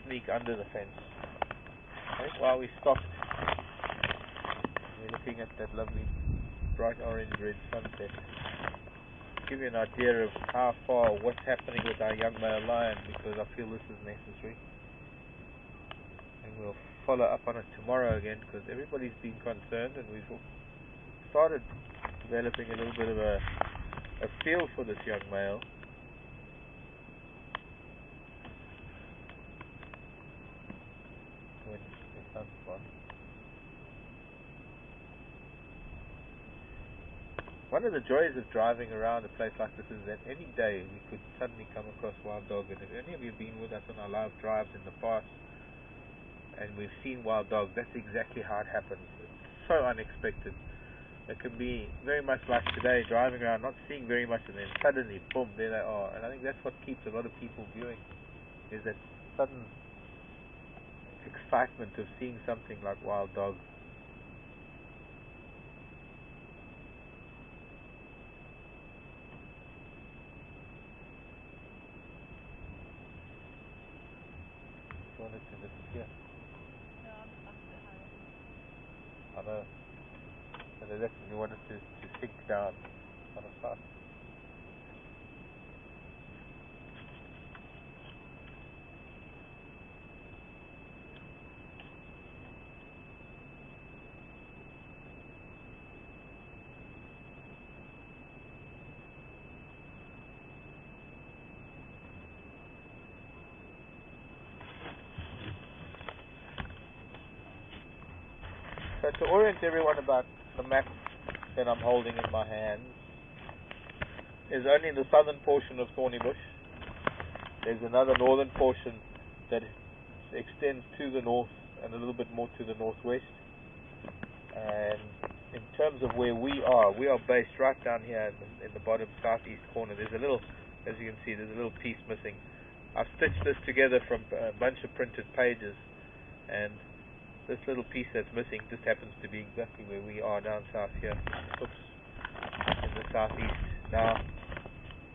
sneak under the fence. I think while we stopped, we're looking at that lovely bright orange-red sunset. Give you an idea of how far, what's happening with our young male lion, because I feel this is necessary. And we'll follow up on it tomorrow again, because everybody's been concerned, and we've started developing a little bit of a feel for this young male. When the sun's gone. One of the joys of driving around a place like this is that any day we could suddenly come across wild dog. And if any of you have been with us on our live drives in the past and we've seen wild dogs, that's exactly how it happens. It's so unexpected. It can be very much like today, driving around, not seeing very much, and then suddenly, boom, there they are. And I think that's what keeps a lot of people viewing, is that sudden excitement of seeing something like wild dog. You want it to disappear? No, I'm a bit higher. I know. And that's when you want it to sink down on the side. So to orient everyone about the map that I'm holding in my hands, is only the southern portion of Thornybush. There's another northern portion that extends to the north and a little bit more to the northwest. And in terms of where we are based right down here in the bottom southeast corner. There's a little, as you can see, there's a little piece missing. I've stitched this together from a bunch of printed pages, and this little piece that's missing just happens to be exactly where we are down south here. Oops. In the southeast. Now,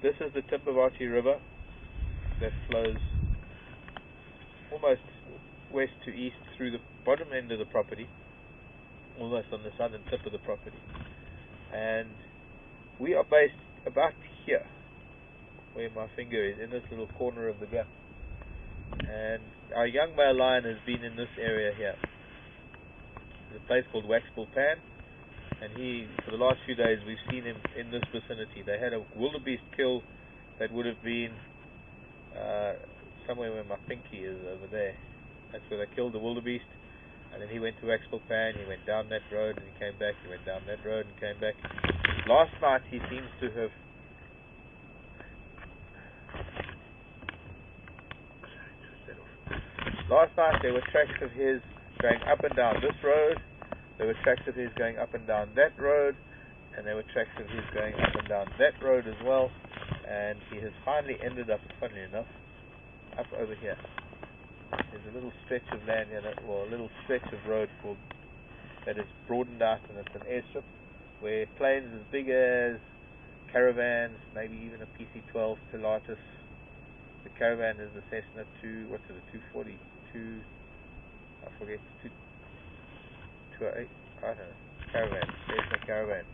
this is the Timbavati River that flows almost west to east through the bottom end of the property, almost on the southern tip of the property. And we are based about here, where my finger is, in this little corner of the gap. And our young male lion has been in this area here. There's a place called Waxpool Pan, and for the last few days, we've seen him in this vicinity. They had a wildebeest kill that would have been somewhere where my pinky is over there. That's where they killed the wildebeest, and then he went to Waxpool Pan, he went down that road and he came back, he went down that road and came back. Last night he seems to have there were tracks of his going up and down this road, there were tracks of his going up and down that road, and there were tracks of his going up and down that road as well, and he has finally ended up, funnily enough, up over here. There's a little stretch of land here, a little stretch of road that is broadened out, and it's an airstrip where planes as big as Caravans, maybe even a PC-12 Pilatus. The Caravan is the Cessna 240, I forget, 208, I don't know, Caravan, Cessna Caravan.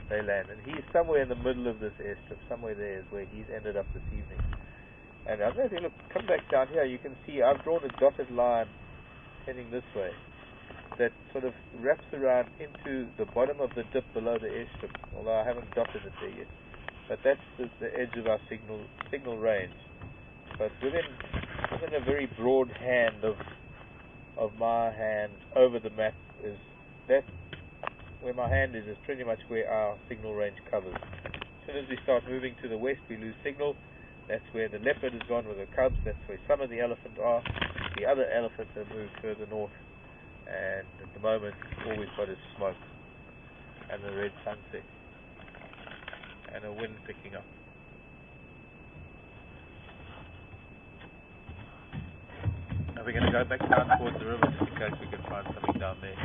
They land, and he's somewhere in the middle of this airstrip, somewhere there is where he's ended up this evening. And I don't know if you look, come back down here, you can see I've drawn a dotted line heading this way that sort of wraps around into the bottom of the dip below the airstrip, although I haven't dotted it there yet. But that's the edge of our signal range. But within a very broad hand of my hand over the map is that where my hand is pretty much where our signal range covers. As soon as we start moving to the west, we lose signal. That's where the leopard has gone with the cubs. That's where some of the elephants are. The other elephants have moved further north. And at the moment, all we've got is smoke and the red sunset. and a wind picking up. Are we going to go back down towards the river just in case we can find something down there?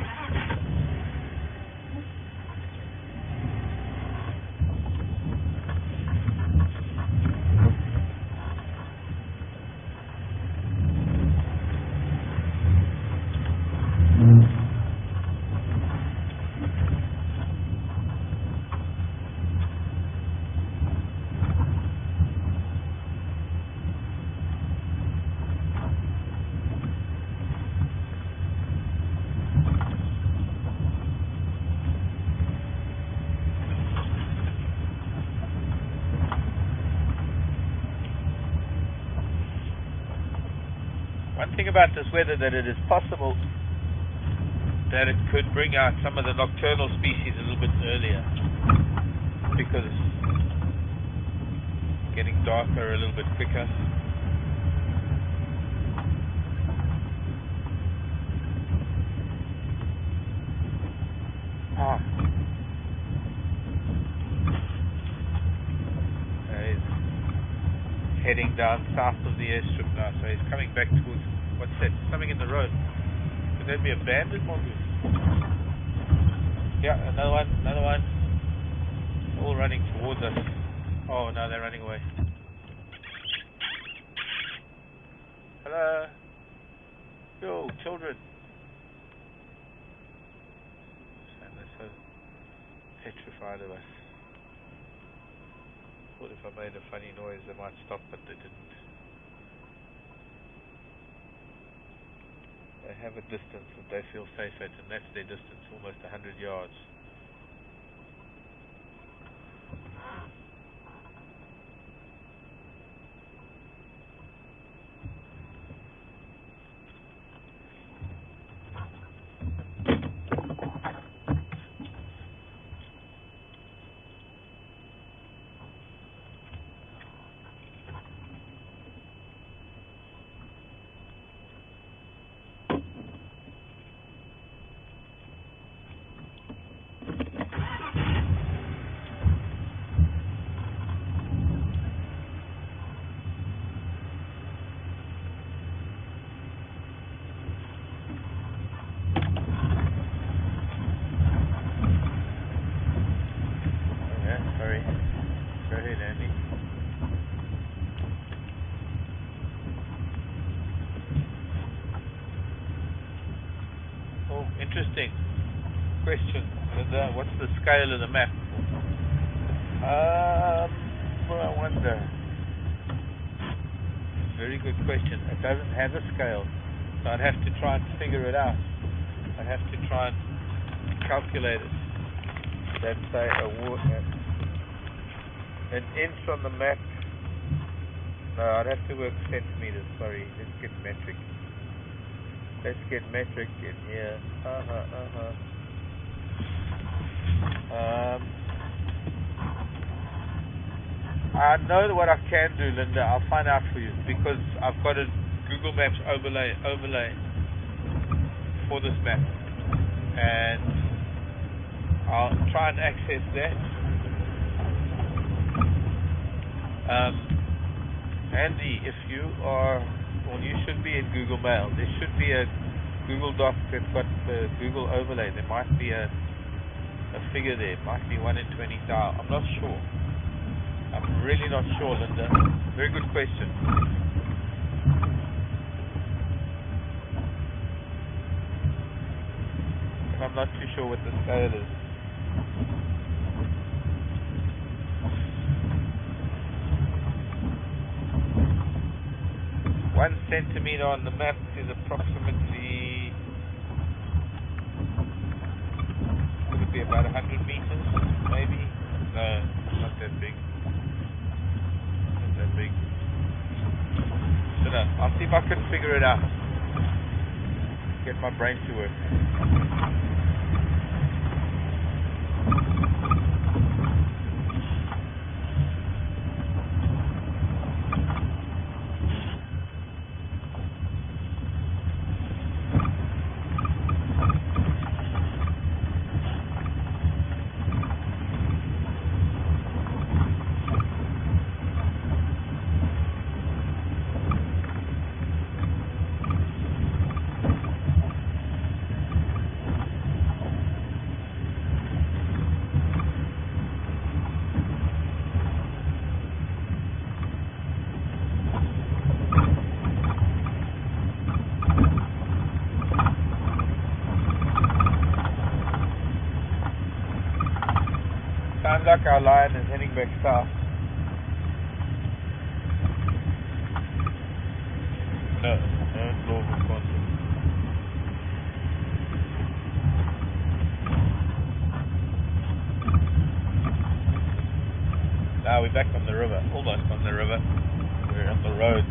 One thing about this weather, that it is possible that it could bring out some of the nocturnal species a little bit earlier, because it's getting darker a little bit quicker. He's heading down south of the airstrip now, so he's coming back towards, what's that? Something in the road. Could that be a bandit mongoose? Yeah, another one. All running towards us. Oh no, they're running away. Hello? Yo, children. And they're so petrified of us. Thought if I made a funny noise they might stop, but they didn't. They have a distance that they feel safe at, and that's their distance, almost 100 yards. Go ahead, Andy. Oh, interesting question. What's the scale of the map? Well, I wonder. Very good question. It doesn't have a scale, so I'd have to try and figure it out. I'd have to try and calculate it. Let's say an inch on the map. No, I'd have to work centimeters. Sorry, let's get metric. Let's get metric in here. I know what I can do, Linda. I'll find out for you, because I've got a Google Maps overlay for this map, and I'll try and access that. Andy, if you are, well, you should be in Google Mail. There should be a Google Doc that's got the Google overlay. There might be a figure there. It might be 1 in 20,000. I'm not sure. I'm really not sure, Linda. Very good question. But I'm not too sure what the scale is. One centimeter on the map is approximately, could it be about 100 meters, maybe? No, not that big. Not that big. So no, I'll see if I can figure it out. Get my brain to work. seems like our line is heading back south. No, no contact. Now we're back on the river, almost on the river. We're on the road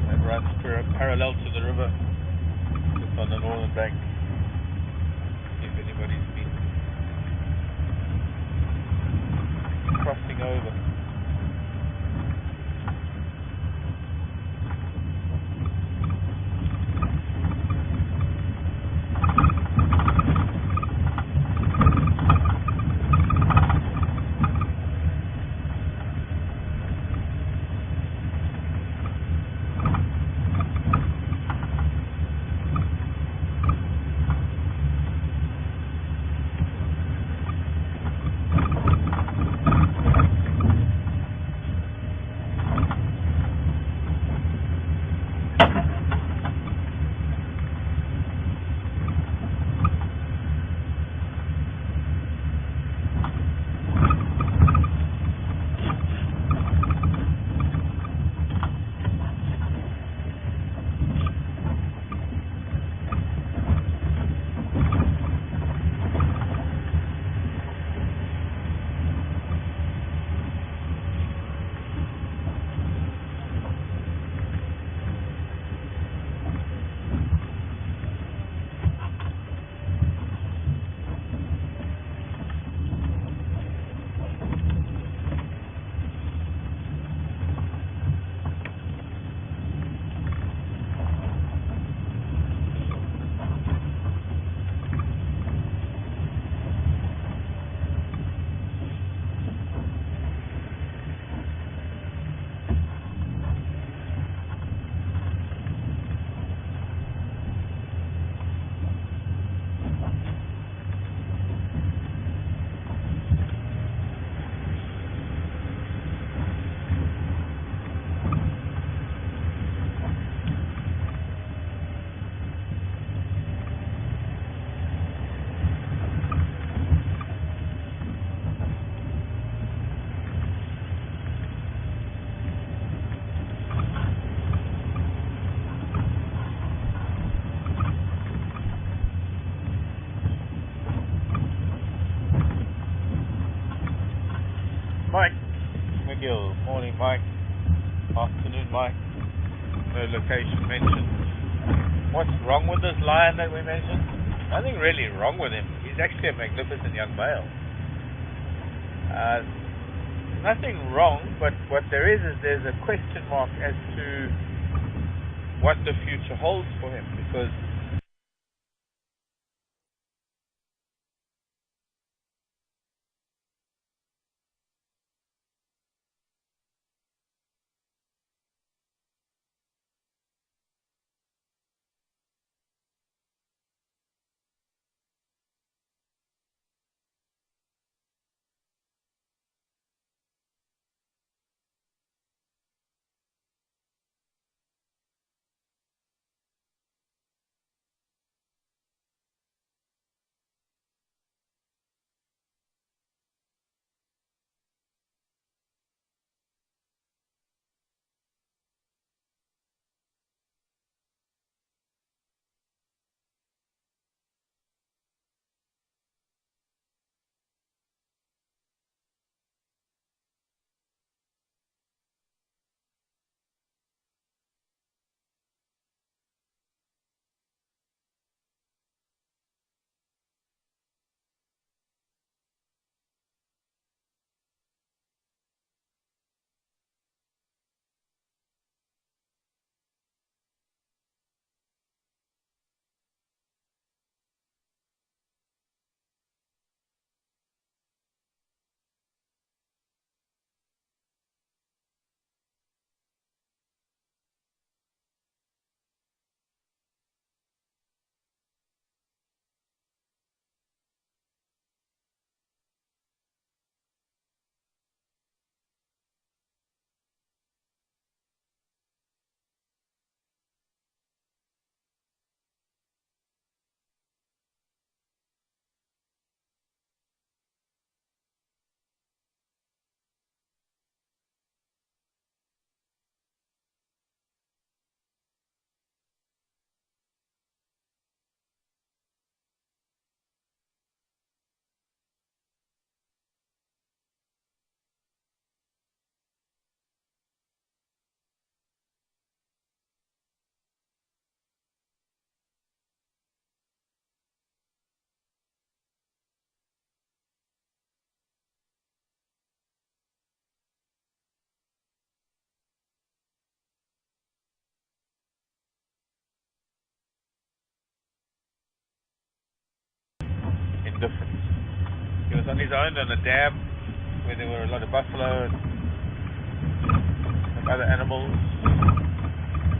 that runs parallel to the river, just on the northern bank. See if anybody's been crossing over. Mike McGill, morning Mike, afternoon Mike, no location mentioned. What's wrong with this lion that we mentioned? Nothing really wrong with him. He's actually a magnificent young male. Nothing wrong, but what there's a question mark as to what the future holds for him, because on his own on a dam where there were a lot of buffalo and some other animals.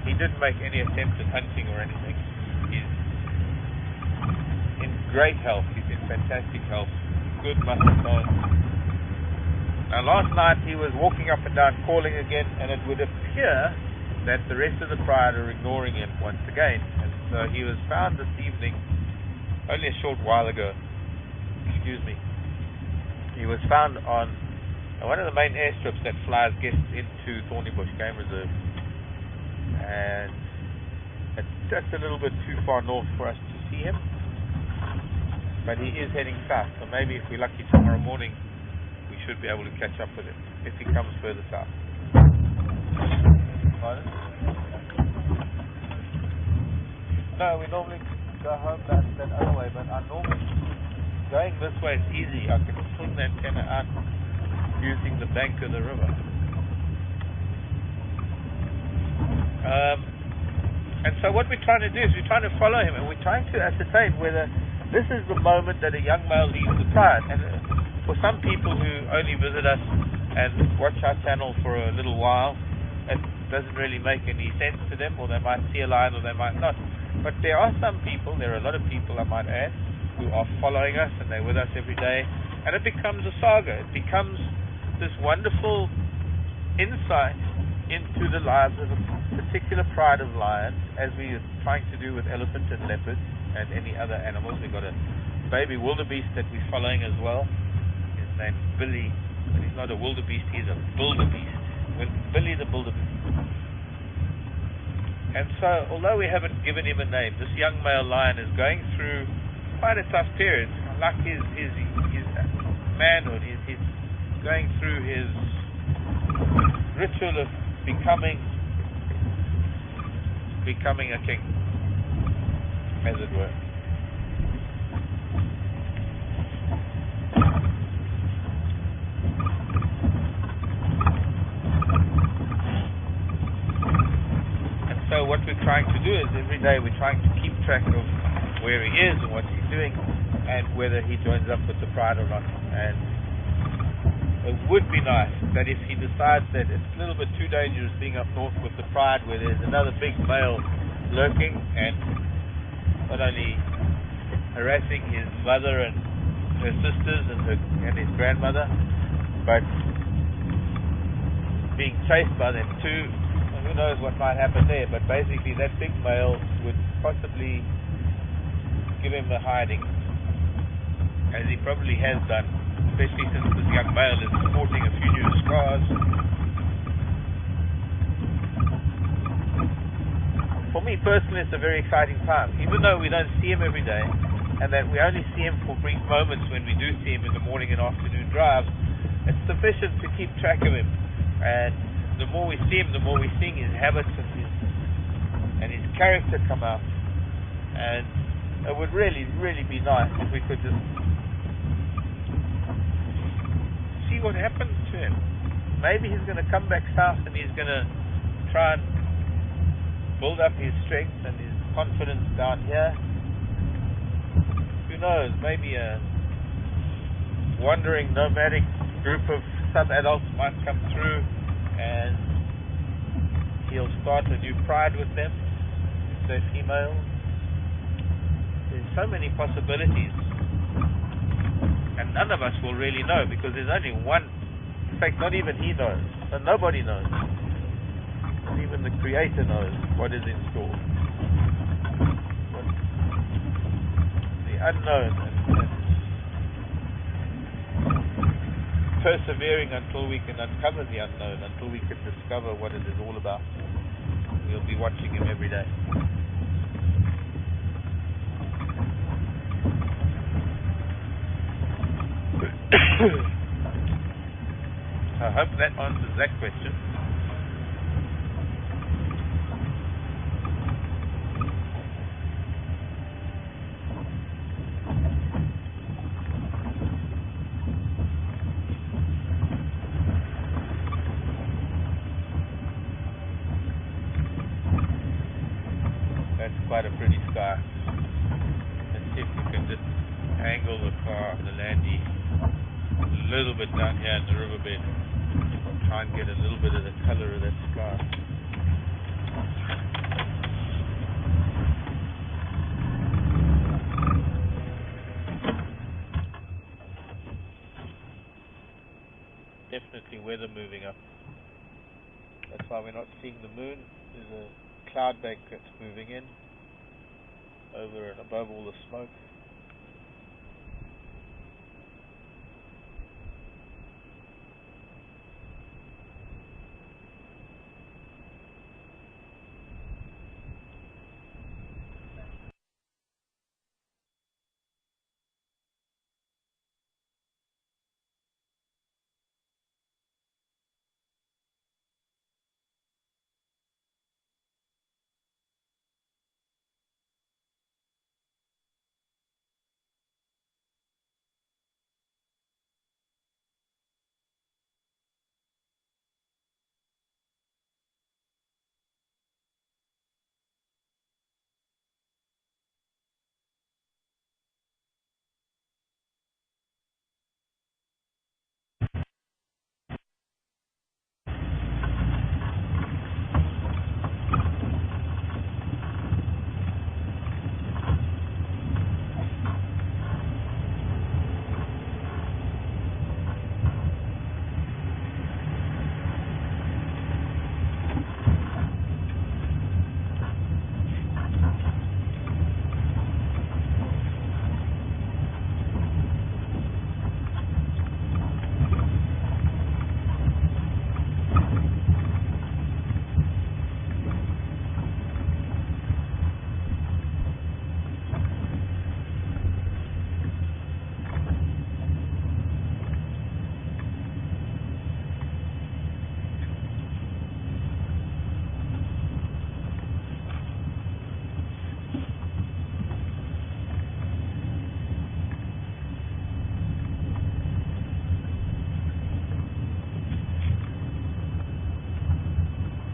He didn't make any attempt at hunting or anything. He's in great health. He's in fantastic health. Good muscle tone. Now last night he was walking up and down calling again, and it would appear that the rest of the pride are ignoring him once again. And so he was found this evening, only a short while ago. Excuse me. He was found on one of the main airstrips that flies guests into Thornybush Game Reserve. And it's just a little bit too far north for us to see him. But he is heading south, so maybe if we're lucky tomorrow morning, we should be able to catch up with him if he comes further south. Pardon? No, we normally go home that other way, but I normally, going this way is easy. I can swing the antenna out using the bank of the river. And so what we're trying to do is we're trying to follow him, and we're trying to ascertain whether this is the moment that a young male leaves the pride. And for some people who only visit us and watch our channel for a little while, it doesn't really make any sense to them, or they might see a lion or they might not. But there are some people, there are a lot of people I might add, who are following us and they're with us every day, and it becomes a saga. It becomes this wonderful insight into the lives of a particular pride of lions, as we are trying to do with elephant and leopard and any other animals. We've got a baby wildebeest that we're following as well. His name's Billy, but he's not a wildebeest, he's a wildebeest. Billy the wildebeest. And so, although we haven't given him a name, this young male lion is going through quite a tough period. Like his manhood, he's going through his ritual of becoming a king, as it were. And so what we're trying to do is every day we're trying to keep track of where he is and what he's doing and whether he joins up with the pride or not. And it would be nice that if he decides that it's a little bit too dangerous being up north with the pride, where there's another big male lurking and not only harassing his mother and her sisters and his grandmother, but being chased by them too. And who knows what might happen there, but basically that big male would possibly give him a hiding, as he probably has done, especially since this young male is sporting a few new scars. For me personally, it's a very exciting time, even though we don't see him every day, and that we only see him for brief moments when we do see him in the morning and afternoon drives. It's sufficient to keep track of him, and the more we see him, the more we're seeing his habits and his character come out. And it would really, really be nice if we could just see what happens to him. Maybe he's going to come back south and he's going to try and build up his strength and his confidence down here. Who knows, maybe a wandering nomadic group of sub-adults might come through and he'll start a new pride with them, if they're female. There's so many possibilities, and none of us will really know, because there's only one. In fact, not even he knows, so nobody knows. Not even the Creator knows what is in store. But the unknown, and persevering until we can uncover the unknown, until we can discover what it is all about. We'll be watching him every day. I hope that answers that question. That's quite a pretty sky. Let's see if we can just angle the car, the Landy. little bit down here in the riverbed. Try and get a little bit of the color of that sky. Definitely weather moving up. That's why we're not seeing the moon. There's a cloud bank that's moving in over and above all the smoke.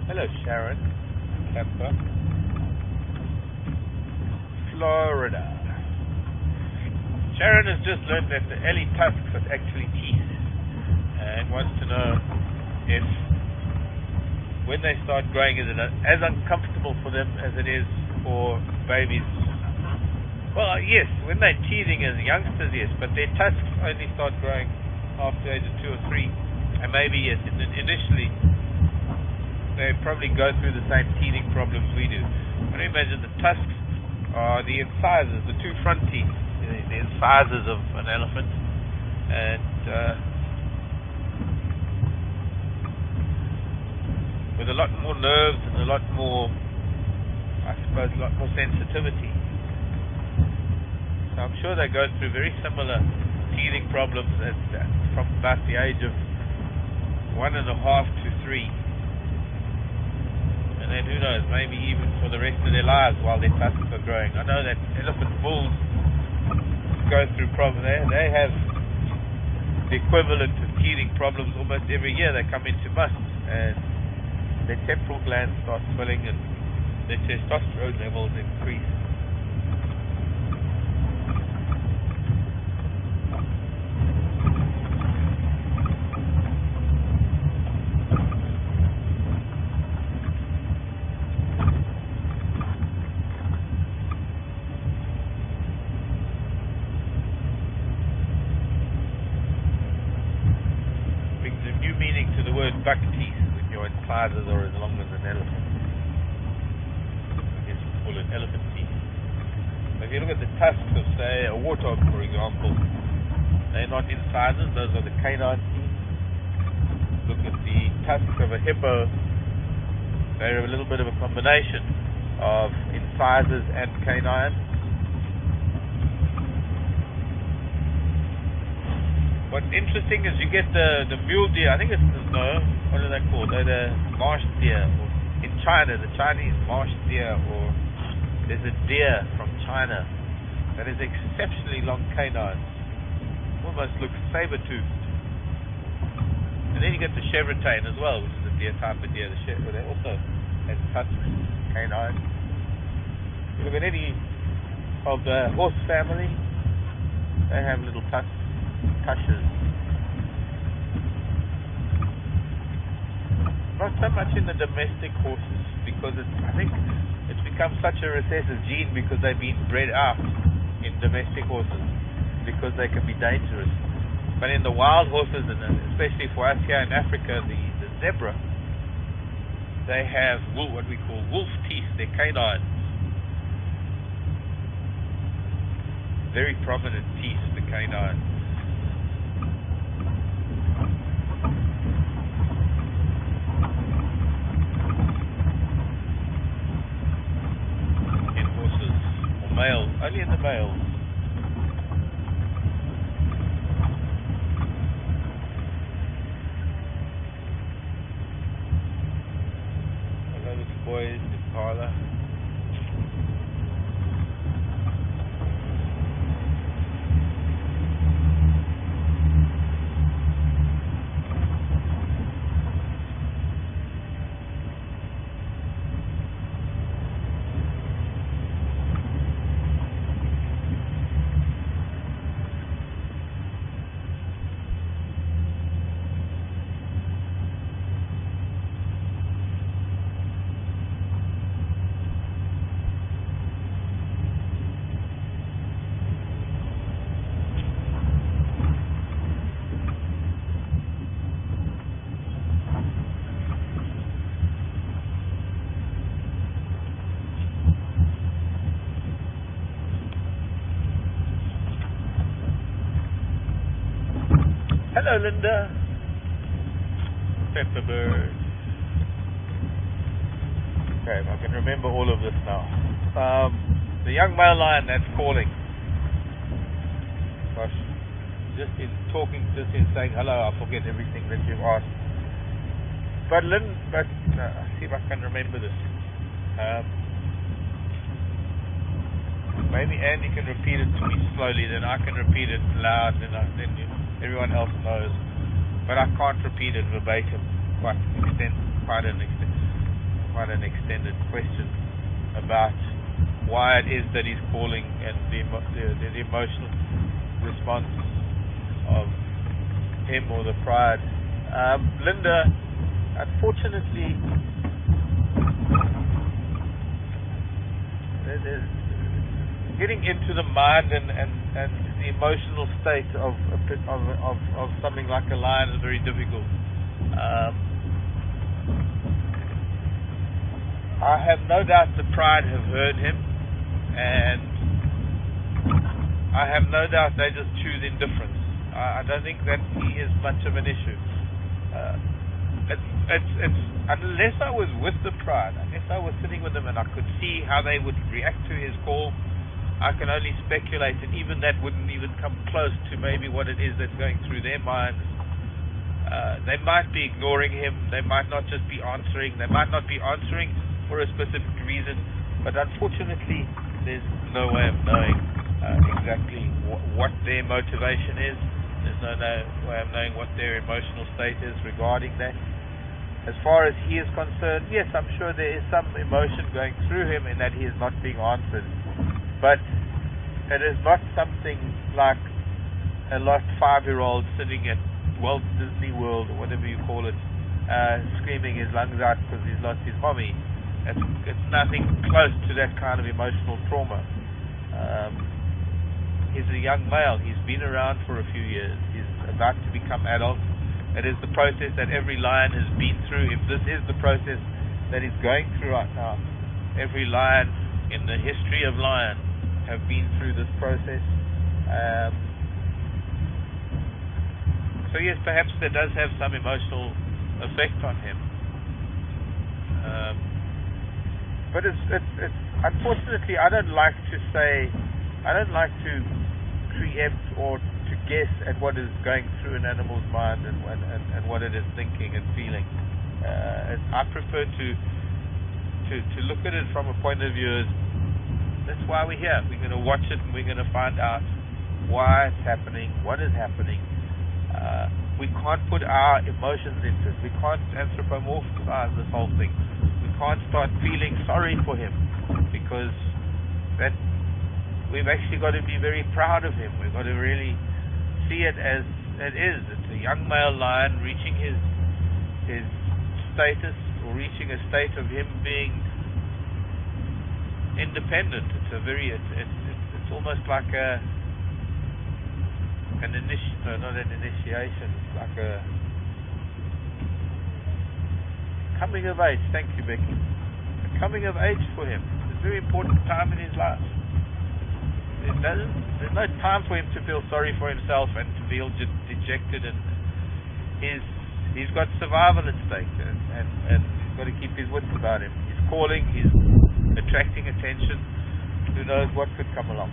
Hello, Sharon, Tampa, Florida. Sharon has just learned that the early tusks are actually teeth and wants to know if, when they start growing, is it as uncomfortable for them as it is for babies? Well, yes, when they're teething as youngsters, yes, but their tusks only start growing after the age of 2 or 3, and maybe yes, initially they probably go through the same teething problems we do. When you imagine the tusks are the incisors, the two front teeth, the incisors of an elephant, and with a lot more nerves and a lot more, I suppose, a lot more sensitivity. So I'm sure they go through very similar teething problems from about the age of 1.5 to 3. And then who knows, maybe even for the rest of their lives while their tusks are growing. I know that elephant bulls go through problems. They have the equivalent of teething problems almost every year. They come into must, and their temporal glands start swelling and their testosterone levels increase. Buck teeth when your incisors are as long as an elephant. I guess we call it elephant teeth. So if you look at the tusks of, say, a warthog, for example, they're not incisors, those are the canine teeth. Look at the tusks of a hippo, they're a little bit of a combination of incisors and canine. What's interesting is you get the mule deer. I think it's what are they called? They're the marsh deer. Or in China, the Chinese marsh deer, or there's a deer from China that has exceptionally long canines, almost looks saber-toothed. And then you get the chevrotain as well, which is a deer type of deer. They also have tusks, canines. You look at any of the horse family, they have little tushes. not so much in the domestic horses, because I think it's become such a recessive gene because they've been bred out in domestic horses because they can be dangerous. But in the wild horses, and especially for us here in Africa, the zebra, they have what we call wolf teeth. They're canines, very prominent teeth, the canines. In horses, or males, only in the males. Boys, the parlor. Hello, Linda. Pepperbird. Okay, I can remember all of this now. The young male lion that's calling. Gosh, just in talking, just in saying hello, I forget everything that you've asked. But see if I can remember this. Maybe Andy can repeat it to me slowly, then I can repeat it loud, then everyone else knows. But I can't repeat it verbatim. Quite an extended question about why it is that he's calling and the emotional response of him or the pride. Linda, unfortunately, getting into the mind and the emotional state of something like a lion is very difficult. I have no doubt the pride have heard him, and I have no doubt they just choose indifference. I don't think that he is much of an issue. It's unless I was with the pride, unless I was sitting with them and I could see how they would react to his call, I can only speculate, and even that wouldn't even come close to maybe what it is that's going through their minds. They might be ignoring him, they might not just be answering, they might not be answering for a specific reason, but unfortunately there's no way of knowing exactly what their motivation is. There's no way of knowing what their emotional state is regarding that. As far as he is concerned, yes, I'm sure there is some emotion going through him in that he is not being answered. But it is not something like a lost 5-year-old sitting at Walt Disney World or whatever you call it, screaming his lungs out because he's lost his mommy. It's nothing close to that kind of emotional trauma. He's a young male. He's been around for a few years. He's about to become adult. It is the process that every lion has been through. If this is the process that he's going through right now, every lion in the history of lions have been through this process. So yes, perhaps that does have some emotional effect on him. But it's unfortunately, I don't like to preempt or to guess at what is going through an animal's mind and what it is thinking and feeling. I prefer to look at it from a point of view as that's why we're here. We're going to watch it and we're going to find out why it's happening, what is happening. We can't put our emotions into it. We can't anthropomorphize this whole thing. We can't start feeling sorry for him, because that we've actually got to be very proud of him. We've got to really see it as it is. It's a young male lion reaching his status or reaching a state of him being independent. It's almost like not an initiation. It's like a coming of age. Thank you, Becky. A coming of age for him. It's a very important time in his life. There's no time for him to feel sorry for himself and to feel dejected, and he's got survival at stake, and he's got to keep his wits about him. He's calling, he's attracting attention. Who knows what could come along.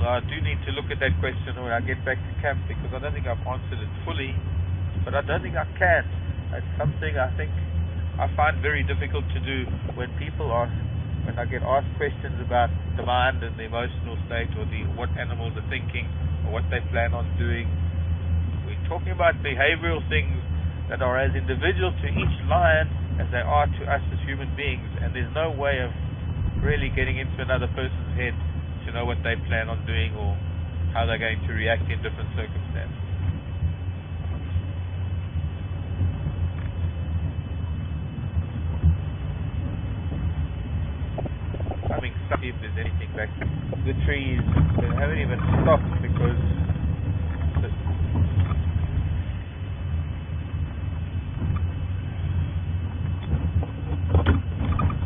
Well, I do need to look at that question when I get back to camp, because I don't think I've answered it fully, but I don't think I can. It's something I think I find very difficult to do when I get asked questions about the mind and the emotional state, or what animals are thinking, or what they plan on doing. We're talking about behavioral things that are as individual to each lion as they are to us as human beings, and there's no way of really getting into another person's head to know what they plan on doing or how they're going to react in different circumstances. See if there's anything back. The trees, they haven't even stopped because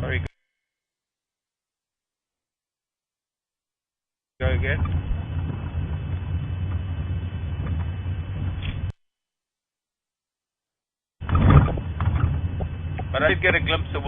sorry, go again. But I did get a glimpse of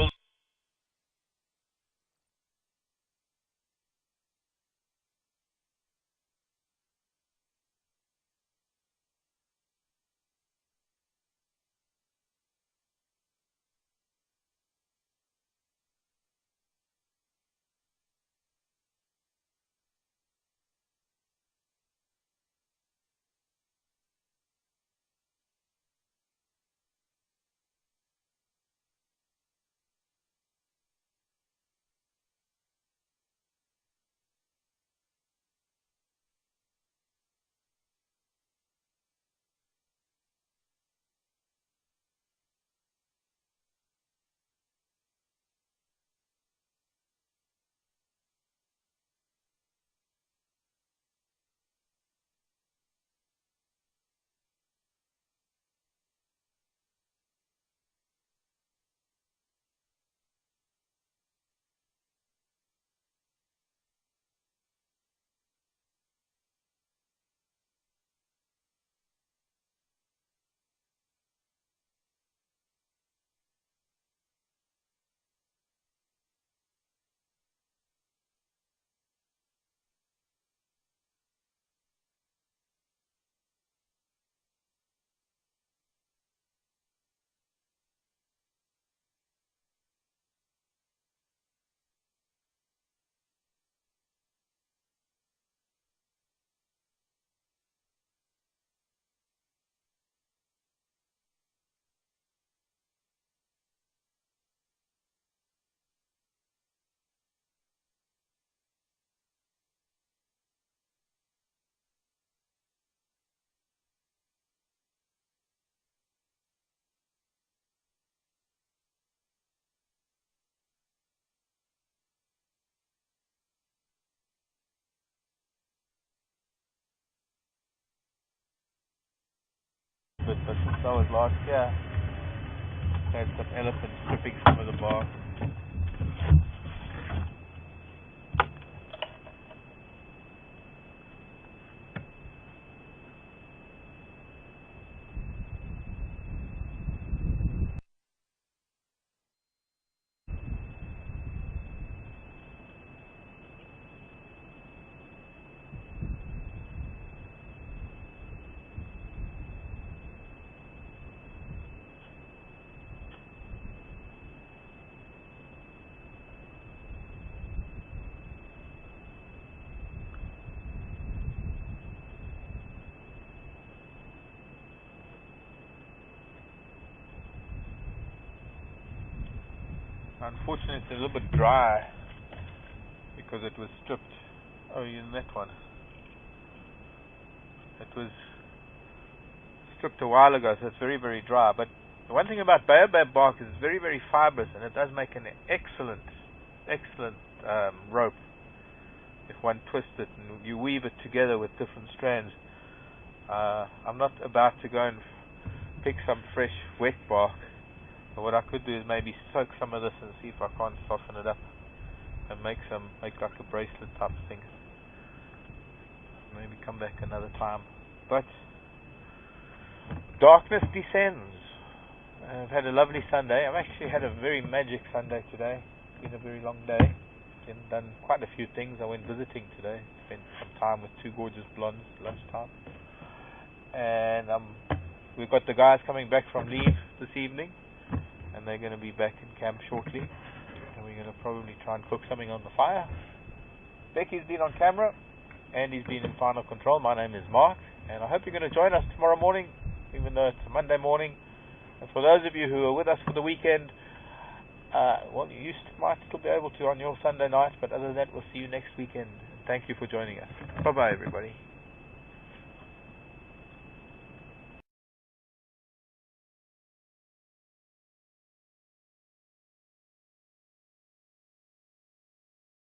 but since I was last year, I had some elephants stripping some of the bark. Unfortunately, it's a little bit dry because it was stripped. Oh, in that one. It was cooked a while ago, so it's very, very dry. But the one thing about baobab bark is it's very, very fibrous, and it does make an excellent rope if one twists it and you weave it together with different strands. I'm not about to go and pick some fresh wet bark, but what I could do is maybe soak some of this and see if I can't soften it up and make like a bracelet type thing. Maybe come back another time. But darkness descends. I've had a lovely Sunday. I've actually had a very magic Sunday today. It's been a very long day. Done quite a few things. I went visiting today. Spent some time with two gorgeous blondes lunchtime. And we've got the guys coming back from leave this evening, and they're going to be back in camp shortly. And we're going to probably try and cook something on the fire. Becky's been on camera. Andy's been in final control. My name is Mark, and I hope you're going to join us tomorrow morning, even though it's a Monday morning. And for those of you who are with us for the weekend, well, you might still be able to on your Sunday night, but other than that, we'll see you next weekend. Thank you for joining us. Bye-bye, everybody.